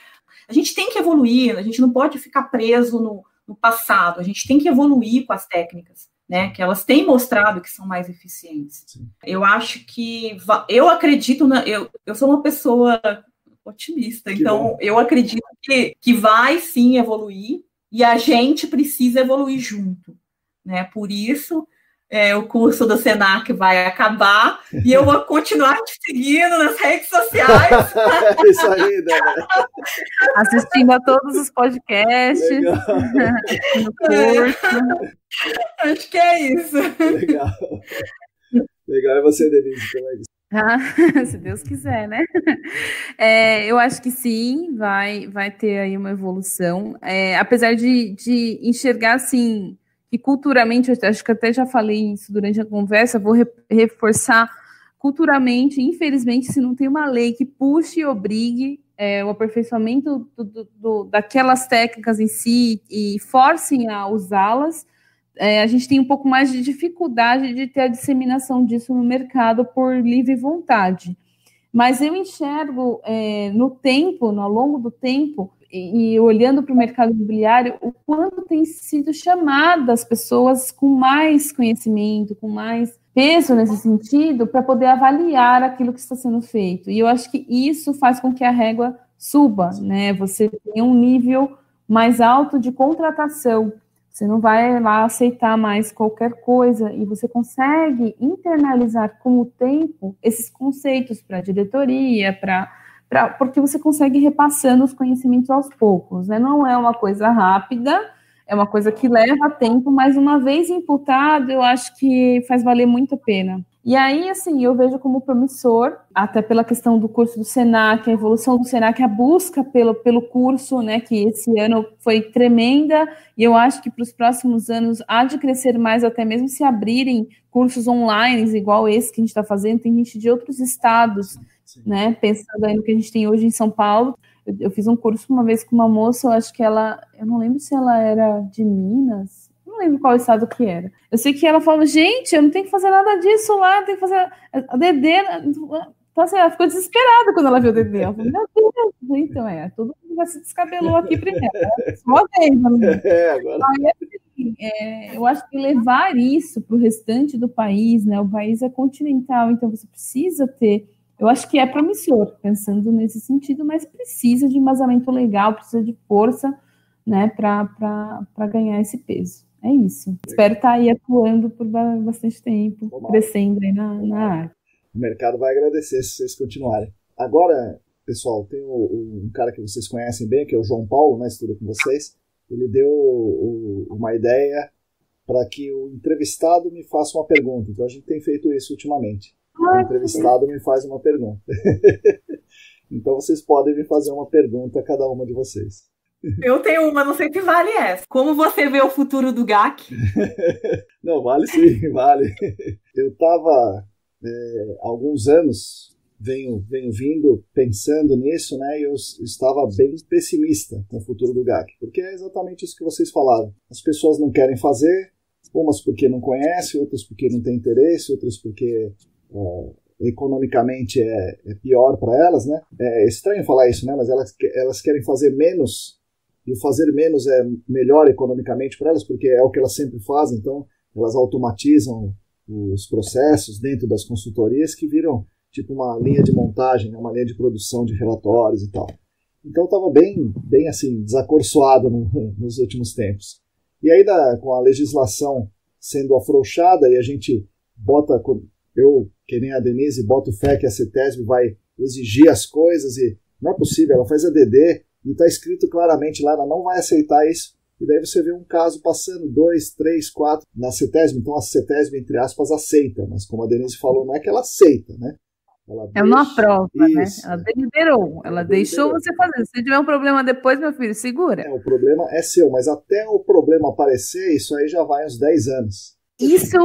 A gente tem que evoluir, a gente não pode ficar preso no passado, a gente tem que evoluir com as técnicas, né, que elas têm mostrado que são mais eficientes. Sim. Eu acho que, eu acredito, eu sou uma pessoa otimista, então eu acredito que vai sim evoluir, e a gente precisa evoluir junto, né, por isso o curso do Senac vai acabar, e eu vou continuar te seguindo nas redes sociais. Isso aí, né? Assistindo a todos os podcasts. No curso. Acho que é isso. Legal. E você, Denise, como é que... Se Deus quiser, né? Eu acho que sim, vai ter aí uma evolução. Apesar de enxergar, assim, que culturalmente, eu acho que até já falei isso durante a conversa, vou reforçar, culturalmente, infelizmente, se não tem uma lei que puxe e obrigue o aperfeiçoamento daquelas técnicas em si e forcem a usá-las, a gente tem um pouco mais de dificuldade de ter a disseminação disso no mercado por livre vontade. Mas eu enxergo ao longo do tempo, e olhando para o mercado imobiliário, o quanto tem sido chamada as pessoas com mais conhecimento, com mais peso nesse sentido, para poder avaliar aquilo que está sendo feito. E eu acho que isso faz com que a régua suba, né? Você tem um nível mais alto de contratação. Você não vai lá aceitar mais qualquer coisa e você consegue internalizar com o tempo esses conceitos para a diretoria, porque você consegue repassando os conhecimentos aos poucos, né? Não é uma coisa rápida, é uma coisa que leva tempo, mas uma vez imputado, eu acho que faz valer muito a pena. E aí, assim, eu vejo como promissor, até pela questão do curso do Senac, a evolução do Senac, a busca pelo curso, né, que esse ano foi tremenda, e eu acho que para os próximos anos há de crescer mais, até mesmo se abrirem cursos online, igual esse que a gente está fazendo, tem gente de outros estados, né, pensando aí no que a gente tem hoje em São Paulo. Eu fiz um curso uma vez com uma moça, eu acho que eu não lembro se ela era de Minas, não lembro qual estado que era. Eu sei que ela falou, gente, eu não tenho que fazer nada disso lá, eu tenho que fazer a DD. Então, assim, ela ficou desesperada quando ela viu o DD. Ela falou, meu Deus, então todo mundo já se descabelou aqui primeiro. Só uma vez, agora. Aí, assim, eu acho que levar isso para o restante do país, né? O país é continental, então você precisa ter. Eu acho que é promissor, pensando nesse sentido, mas precisa de embasamento legal, precisa de força, né, para ganhar esse peso. É isso. Espero estar aí atuando por bastante tempo, crescendo aí na área. O mercado vai agradecer se vocês continuarem. Agora, pessoal, tem um cara que vocês conhecem bem, que é o João Paulo, né, estuda com vocês. Ele deu uma ideia para que o entrevistado me faça uma pergunta. Então, a gente tem feito isso ultimamente. O entrevistado me faz uma pergunta. Então, vocês podem me fazer uma pergunta a cada uma de vocês. Eu tenho uma, não sei se vale essa. Como você vê o futuro do GAC? Não, vale sim, vale. Eu estava, há alguns anos, venho vindo pensando nisso, né? E eu estava bem pessimista com o futuro do GAC, porque é exatamente isso que vocês falaram. As pessoas não querem fazer, umas porque não conhecem, outras porque não têm interesse, outras porque economicamente é pior para elas, né? É estranho falar isso, né? Mas elas querem fazer menos, e o fazer menos é melhor economicamente para elas, porque é o que elas sempre fazem. Então elas automatizam os processos dentro das consultorias que viram tipo uma linha de montagem, né? Uma linha de produção de relatórios e tal. Então eu estava bem assim, desacorçoado nos últimos tempos. E aí com a legislação sendo afrouxada e a gente bota... Eu, que nem a Denise, boto fé que a CETESB vai exigir as coisas e não é possível, ela faz ADD e está escrito claramente lá, ela não vai aceitar isso. E daí você vê um caso passando 2, 3, 4 na CETESB, então a CETESB, entre aspas, aceita, mas como a Denise falou, não é que ela aceita, né? Ela não aprova, né? Ela deliberou, ela deixou você fazer. Se tiver um problema depois, meu filho, segura. O problema é seu, mas até o problema aparecer, isso aí já vai uns 10 anos. Isso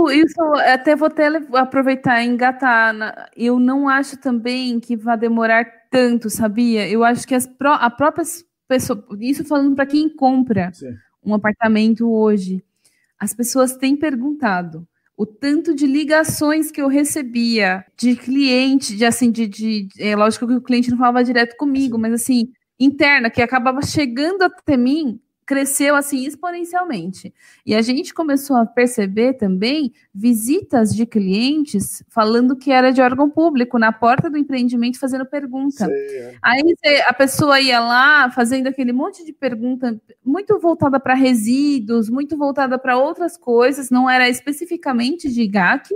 até vou aproveitar e engatar. Eu não acho também que vai demorar tanto, sabia? Eu acho que a própria pessoa, isso falando para quem compra um apartamento hoje, as pessoas têm perguntado o tanto de ligações que eu recebia de cliente, lógico que o cliente não falava direto comigo, mas assim, interna, que acabava chegando até mim, cresceu assim exponencialmente. E a gente começou a perceber também visitas de clientes falando que era de órgão público, na porta do empreendimento, fazendo pergunta. Aí a pessoa ia lá fazendo aquele monte de pergunta, muito voltada para resíduos, muito voltada para outras coisas, não era especificamente de GAC,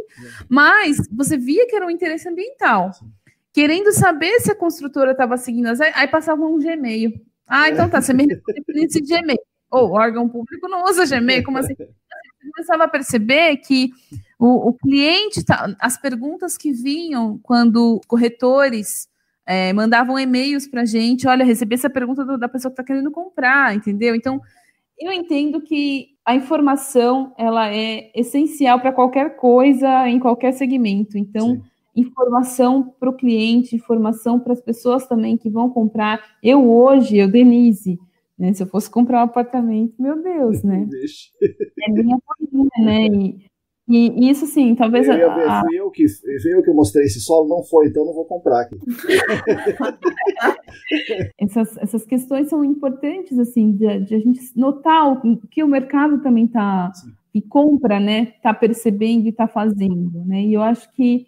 mas você via que era um interesse ambiental. Querendo saber se a construtora estava seguindo aí passava um Gmail. Então tá, você me responde por esse Gmail. O órgão público não usa Gmail, como assim? Eu começava a perceber que o cliente, as perguntas que vinham quando corretores mandavam e-mails para a gente, olha, recebi essa pergunta da pessoa que está querendo comprar, entendeu? Então, eu entendo que a informação, ela é essencial para qualquer coisa, em qualquer segmento. Então, informação para o cliente, informação para as pessoas também que vão comprar. Eu, Denise, né, se eu fosse comprar um apartamento, meu Deus, né? É minha família, né? E isso, sim, talvez... Fui eu que mostrei esse solo, não foi, então não vou comprar aqui. Essas questões são importantes, assim, de a gente notar o que o mercado também está... E compra, né? Está percebendo e está fazendo, né? E eu acho que,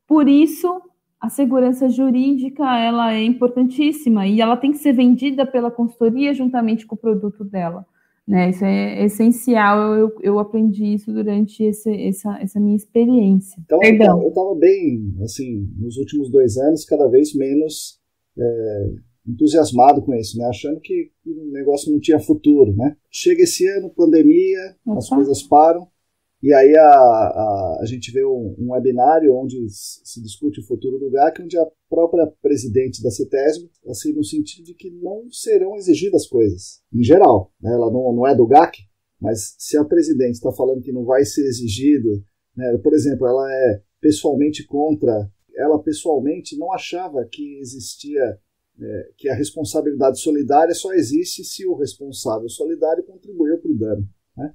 por isso, a segurança jurídica, ela é importantíssima e ela tem que ser vendida pela consultoria juntamente com o produto dela, né? Isso é essencial, eu aprendi isso durante essa minha experiência. Então, eu estava bem, assim, nos últimos 2 anos, cada vez menos entusiasmado com isso, né? Achando que o negócio não tinha futuro, né? Chega esse ano, pandemia, as coisas param, e aí a gente vê um webinário onde se discute o futuro do GAC, onde a própria presidente da CETESB, assim, no sentido de que não serão exigidas coisas, em geral, né? Ela não é do GAC, mas se a presidente está falando que não vai ser exigido, né? Por exemplo, ela é pessoalmente contra, ela pessoalmente não achava que existia, que a responsabilidade solidária só existe se o responsável solidário contribuiu para o dano, né?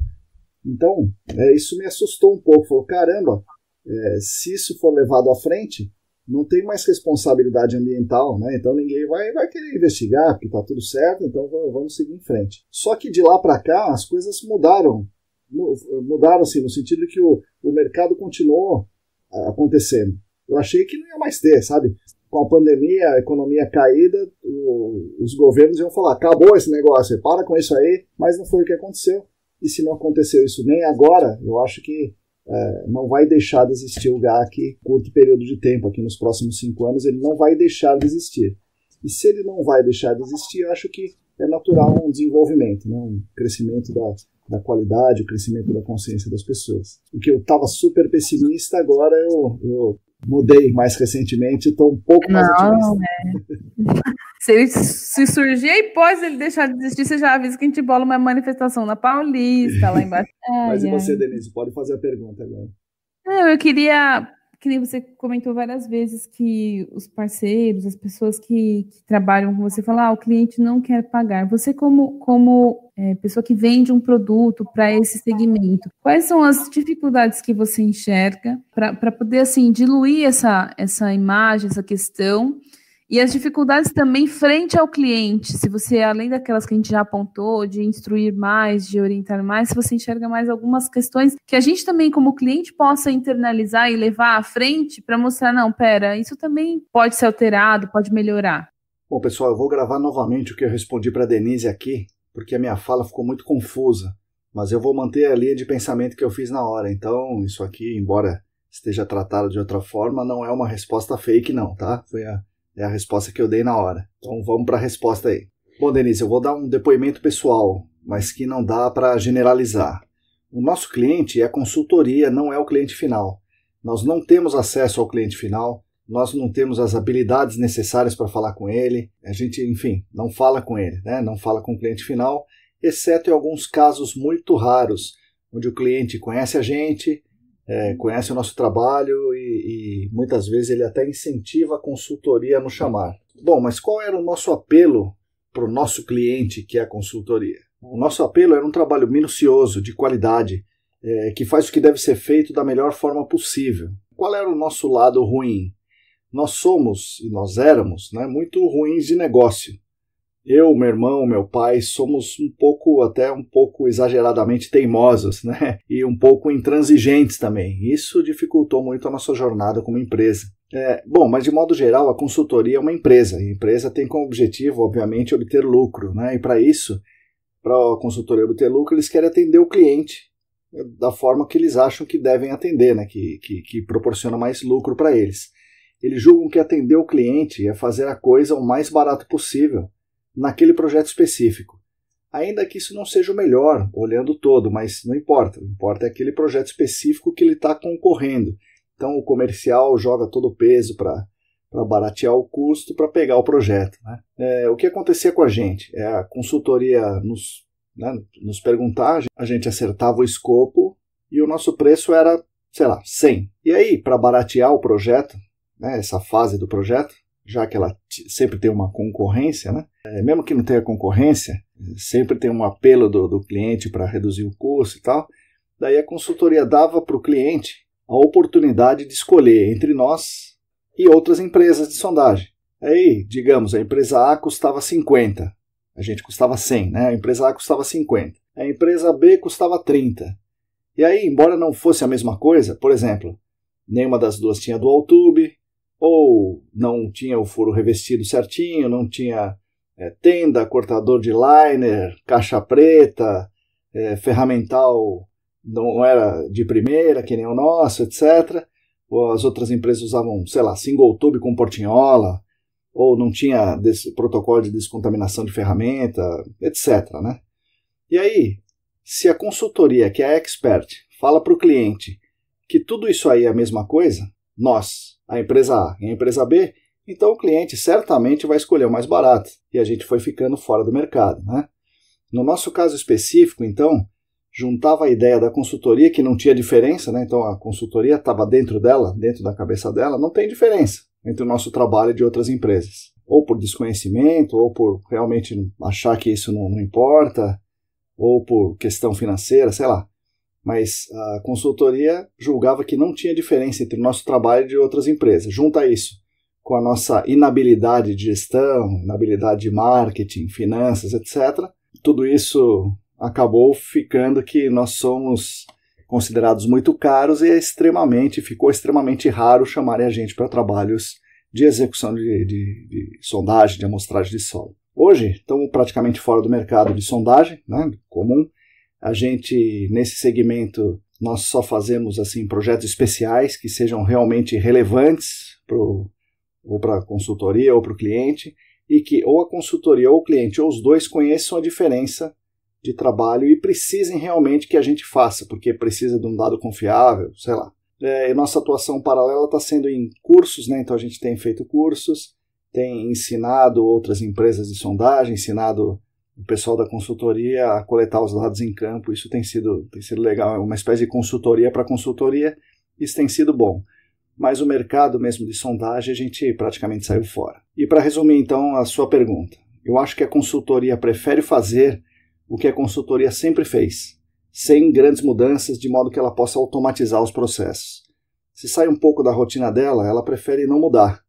Então, isso me assustou um pouco. Falei, caramba, se isso for levado à frente, não tem mais responsabilidade ambiental, né? Então ninguém vai querer investigar, porque está tudo certo, então vamos seguir em frente. Só que de lá para cá, as coisas mudaram assim, no sentido que o mercado continuou acontecendo. Eu achei que não ia mais ter, sabe? Com a pandemia, a economia caída, os governos iam falar, acabou esse negócio, para com isso aí, mas não foi o que aconteceu. E se não aconteceu isso nem agora, eu acho que não vai deixar de existir o GAC em curto período de tempo. Aqui nos próximos 5 anos ele não vai deixar de existir. E se ele não vai deixar de existir, eu acho que é natural um desenvolvimento, né? Um crescimento da qualidade, o crescimento da consciência das pessoas. O que eu estava super pessimista, agora eu mudei mais recentemente, estou um pouco mais otimista. Se surgir a hipótese ele deixar de existir, você já avisa que a gente bola uma manifestação na Paulista, lá embaixo. Mas e você, Denise? Pode fazer a pergunta agora. Não, eu queria... Que nem você comentou várias vezes que os parceiros, as pessoas que trabalham com você, falam, o cliente não quer pagar. Você, como pessoa que vende um produto para esse segmento, quais são as dificuldades que você enxerga para poder, assim, diluir essa imagem, essa questão, e as dificuldades também frente ao cliente, se você, além daquelas que a gente já apontou, de instruir mais, de orientar mais, se você enxerga mais algumas questões que a gente também, como cliente, possa internalizar e levar à frente para mostrar, não, pera, isso também pode ser alterado, pode melhorar. Bom, pessoal, eu vou gravar novamente o que eu respondi para a Denise aqui, porque a minha fala ficou muito confusa, mas eu vou manter a linha de pensamento que eu fiz na hora. Então, isso aqui, embora esteja tratado de outra forma, não é uma resposta fake não, tá? É a resposta que eu dei na hora. Então vamos para a resposta aí. Bom, Denise, eu vou dar um depoimento pessoal, mas que não dá para generalizar. O nosso cliente é a consultoria, não é o cliente final. Nós não temos acesso ao cliente final, nós não temos as habilidades necessárias para falar com ele, a gente, enfim, não fala com ele, né? Não fala com o cliente final, exceto em alguns casos muito raros, onde o cliente conhece a gente, conhece o nosso trabalho e muitas vezes ele até incentiva a consultoria a nos chamar. Bom, mas qual era o nosso apelo para o nosso cliente, que é a consultoria? O nosso apelo era um trabalho minucioso, de qualidade, que faz o que deve ser feito da melhor forma possível. Qual era o nosso lado ruim? Nós somos, e nós éramos, né, muito ruins de negócio. Eu, meu irmão, meu pai, somos até um pouco exageradamente teimosos, né? E um pouco intransigentes também. Isso dificultou muito a nossa jornada como empresa. Bom, mas de modo geral, a consultoria é uma empresa. A empresa tem como objetivo, obviamente, obter lucro, né? E para isso, para a consultoria obter lucro, eles querem atender o cliente da forma que eles acham que devem atender, né? Que proporciona mais lucro para eles. Eles julgam que atender o cliente é fazer a coisa o mais barato possível naquele projeto específico. Ainda que isso não seja o melhor, olhando todo, mas não importa. O que importa é aquele projeto específico que ele está concorrendo. Então o comercial joga todo o peso para baratear o custo para pegar o projeto, né? O que acontecia com a gente? A consultoria nos perguntar, a gente acertava o escopo e o nosso preço era, sei lá, 100. E aí, para baratear o projeto, né, essa fase do projeto, já que ela sempre tem uma concorrência, né? Mesmo que não tenha concorrência, sempre tem um apelo do cliente para reduzir o custo e tal. Daí a consultoria dava para o cliente a oportunidade de escolher entre nós e outras empresas de sondagem. Aí, digamos, a empresa A custava 50, a gente custava 100, né? A empresa A custava 50, a empresa B custava 30. E aí, embora não fosse a mesma coisa, por exemplo, nenhuma das duas tinha dual tube, ou não tinha o furo revestido certinho, não tinha tenda, cortador de liner, caixa preta, ferramental não era de primeira, que nem o nosso, etc. Ou as outras empresas usavam, sei lá, single tube com portinhola, ou não tinha protocolo de descontaminação de ferramenta, etc. Né? E aí, se a consultoria, que é a expert, fala para o cliente que tudo isso aí é a mesma coisa, nós, a empresa A e a empresa B, então o cliente certamente vai escolher o mais barato. E a gente foi ficando fora do mercado. Né? No nosso caso específico, então, juntava a ideia da consultoria, que não tinha diferença, né? Então a consultoria estava dentro dela, dentro da cabeça dela, não tem diferença entre o nosso trabalho e de outras empresas. Ou por desconhecimento, ou por realmente achar que isso não importa, ou por questão financeira, sei lá. Mas a consultoria julgava que não tinha diferença entre o nosso trabalho e de outras empresas. Junta isso com a nossa inabilidade de gestão, inabilidade de marketing, finanças, etc. Tudo isso acabou ficando que nós somos considerados muito caros e ficou extremamente raro chamarem a gente para trabalhos de execução de sondagem, de amostragem de solo. Hoje, estamos praticamente fora do mercado de sondagem, né, comum. A gente, nesse segmento, nós só fazemos assim, projetos especiais que sejam realmente relevantes para a consultoria ou para o cliente, e que ou a consultoria ou o cliente ou os dois conheçam a diferença de trabalho e precisem realmente que a gente faça, porque precisa de um dado confiável, sei lá. E nossa atuação paralela está sendo em cursos, né? Então a gente tem feito cursos, tem ensinado outras empresas de sondagem, ensinado o pessoal da consultoria a coletar os dados em campo. Isso tem sido legal, é uma espécie de consultoria para consultoria, isso tem sido bom. Mas o mercado mesmo de sondagem a gente praticamente saiu fora. E para resumir então a sua pergunta, eu acho que a consultoria prefere fazer o que a consultoria sempre fez, sem grandes mudanças, de modo que ela possa automatizar os processos. Se sai um pouco da rotina dela, ela prefere não mudar.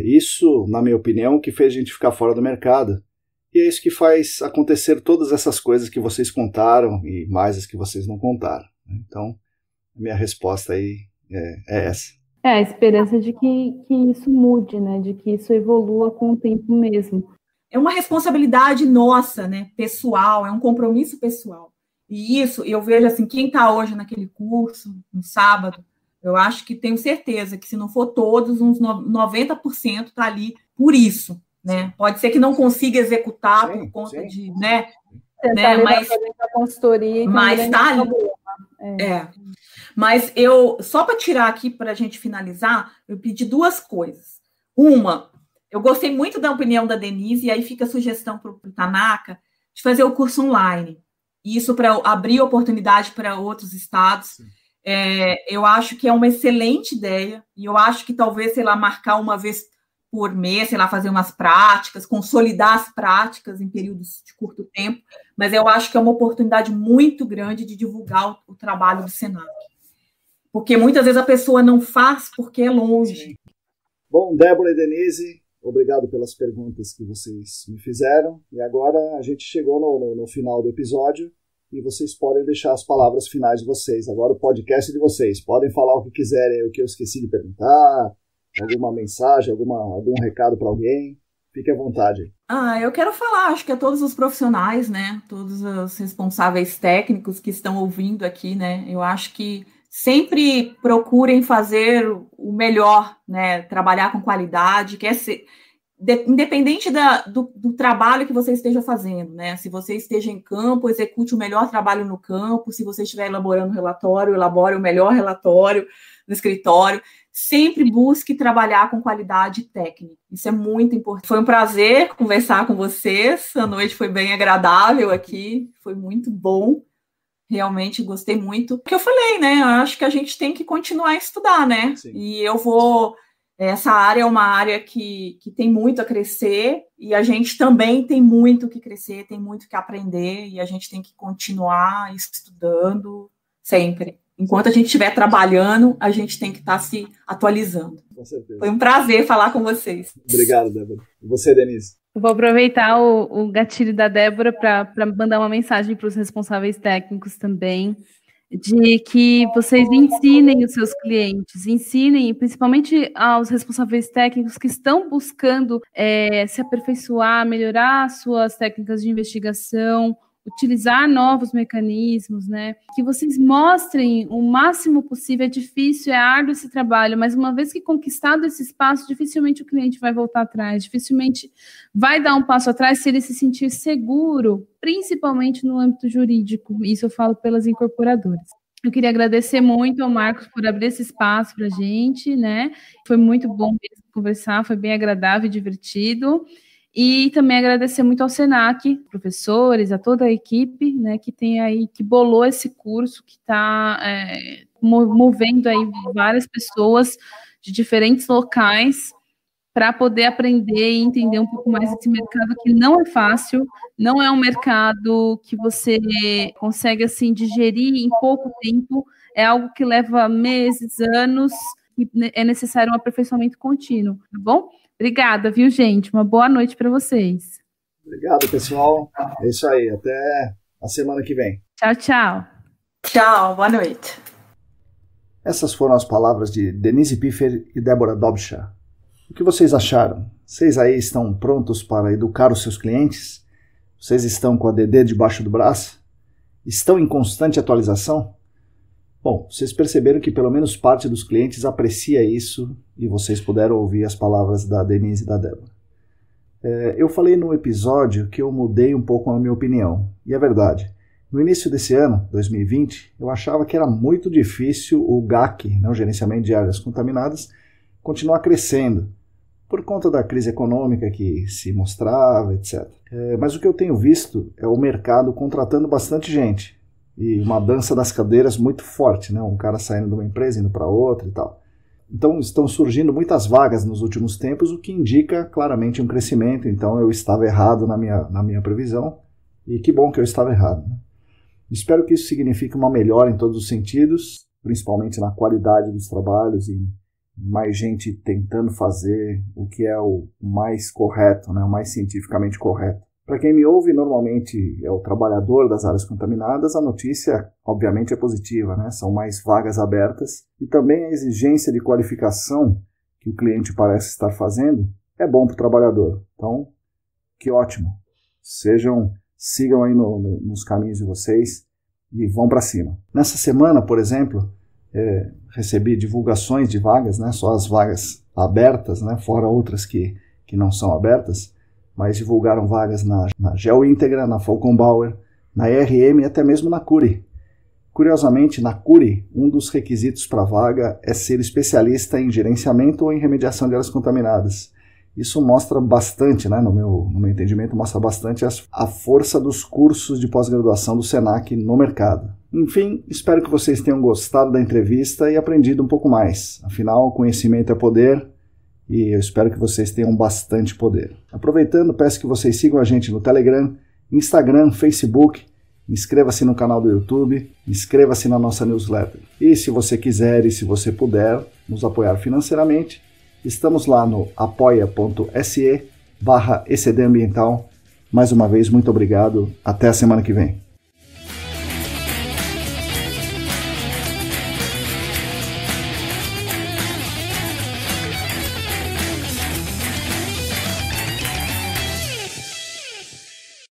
Isso, na minha opinião, que fez a gente ficar fora do mercado. E é isso que faz acontecer todas essas coisas que vocês contaram e mais as que vocês não contaram. Então, a minha resposta aí é essa. A esperança de que isso mude, né? De que isso evolua com o tempo mesmo. É uma responsabilidade nossa, né? Pessoal, é um compromisso pessoal. E isso, eu vejo assim, quem está hoje naquele curso, no sábado, eu acho que tenho certeza que se não for todos, uns 90% está ali por isso, né? Pode ser que não consiga executar por conta de, né? Mas a consultoria, mas está ali. Mas só para tirar aqui, para a gente finalizar, eu pedi duas coisas. Uma, eu gostei muito da opinião da Denise, e aí fica a sugestão para o Tanaka de fazer o curso online. Isso para abrir oportunidade para outros estados. Eu acho que é uma excelente ideia, e eu acho que talvez, sei lá, marcar uma vez por mês, sei lá, fazer umas práticas, consolidar as práticas em períodos de curto tempo, mas eu acho que é uma oportunidade muito grande de divulgar o trabalho do Senac. Porque muitas vezes a pessoa não faz porque é longe. Sim. Bom, Débora e Denise, obrigado pelas perguntas que vocês me fizeram. E agora a gente chegou no final do episódio e vocês podem deixar as palavras finais de vocês. Agora o podcast é de vocês. Podem falar o que quiserem, o que eu esqueci de perguntar, alguma mensagem, algum recado para alguém. Fique à vontade. Eu quero falar, acho que a todos os profissionais, né? Todos os responsáveis técnicos que estão ouvindo aqui, né? Eu acho que sempre procurem fazer o melhor, né? Trabalhar com qualidade, independente do trabalho que você esteja fazendo, né? Se você esteja em campo, execute o melhor trabalho no campo. Se você estiver elaborando relatório, elabore o melhor relatório no escritório. Sempre busque trabalhar com qualidade técnica. Isso é muito importante. Foi um prazer conversar com vocês. A noite foi bem agradável aqui. Foi muito bom. Realmente gostei muito. O que eu falei, né? Eu acho que a gente tem que continuar a estudar, né? Sim. E eu vou Essa área é uma área que tem muito a crescer e a gente também tem muito que crescer, tem muito que aprender e a gente tem que continuar estudando sempre. Enquanto a gente estiver trabalhando, a gente tem que estar se atualizando. Com certeza. Foi um prazer falar com vocês. Obrigado, Débora. E você, Denise? Eu vou aproveitar o gatilho da Débora para mandar uma mensagem para os responsáveis técnicos também, de que vocês ensinem os seus clientes, ensinem principalmente aos responsáveis técnicos que estão buscando se aperfeiçoar, melhorar suas técnicas de investigação, utilizar novos mecanismos, né? Que vocês mostrem o máximo possível. É difícil, é árduo esse trabalho, mas uma vez que conquistado esse espaço, dificilmente o cliente vai voltar atrás, dificilmente vai dar um passo atrás se ele se sentir seguro, principalmente no âmbito jurídico. Isso eu falo pelas incorporadoras. Eu queria agradecer muito ao Marcos por abrir esse espaço para a gente, né? Foi muito bom mesmo conversar, foi bem agradável e divertido. E também agradecer muito ao Senac, professores, a toda a equipe, né, que tem aí, que bolou esse curso, que está movendo aí várias pessoas de diferentes locais para poder aprender e entender um pouco mais esse mercado, que não é fácil, não é um mercado que você consegue, assim, digerir em pouco tempo, é algo que leva meses, anos, e é necessário um aperfeiçoamento contínuo, tá bom? Obrigada, viu, gente? Uma boa noite para vocês. Obrigado, pessoal. É isso aí. Até a semana que vem. Tchau, tchau. Tchau, boa noite. Essas foram as palavras de Denise Piffer e Débora Dobscha. O que vocês acharam? Vocês aí estão prontos para educar os seus clientes? Vocês estão com a DD debaixo do braço? Estão em constante atualização? Bom, vocês perceberam que pelo menos parte dos clientes aprecia isso e vocês puderam ouvir as palavras da Denise e da Débora. Eu falei no episódio que eu mudei um pouco a minha opinião, e é verdade. No início desse ano, 2020, eu achava que era muito difícil o GAC, o Gerenciamento de Áreas Contaminadas, continuar crescendo, por conta da crise econômica que se mostrava, etc. Mas o que eu tenho visto é o mercado contratando bastante gente, e uma dança das cadeiras muito forte, né? Um cara saindo de uma empresa, indo para outra e tal. Então estão surgindo muitas vagas nos últimos tempos, o que indica claramente um crescimento. Então eu estava errado na minha previsão, e que bom que eu estava errado, né? Espero que isso signifique uma melhora em todos os sentidos, principalmente na qualidade dos trabalhos e mais gente tentando fazer o que é o mais correto, né? O mais cientificamente correto. Para quem me ouve, normalmente é o trabalhador das áreas contaminadas, a notícia, obviamente, é positiva, né? São mais vagas abertas. E também a exigência de qualificação que o cliente parece estar fazendo é bom para o trabalhador. Então, que ótimo. Sigam aí nos caminhos de vocês e vão para cima. Nessa semana, por exemplo, recebi divulgações de vagas, né? Só as vagas abertas, né? Fora outras que não são abertas, mas divulgaram vagas na GeoIntegra, na Falcon Bauer, na ERM e até mesmo na Cury. Curiosamente, na Cury, um dos requisitos para a vaga é ser especialista em gerenciamento ou em remediação de áreas contaminadas. Isso mostra bastante, né, no meu entendimento, mostra bastante a força dos cursos de pós-graduação do Senac no mercado. Enfim, espero que vocês tenham gostado da entrevista e aprendido um pouco mais. Afinal, conhecimento é poder. E eu espero que vocês tenham bastante poder. Aproveitando, peço que vocês sigam a gente no Telegram, Instagram, Facebook, inscreva-se no canal do YouTube, inscreva-se na nossa newsletter. E se você quiser e se você puder nos apoiar financeiramente, estamos lá no apoia.se/ECD Ambiental. Mais uma vez, muito obrigado. Até a semana que vem.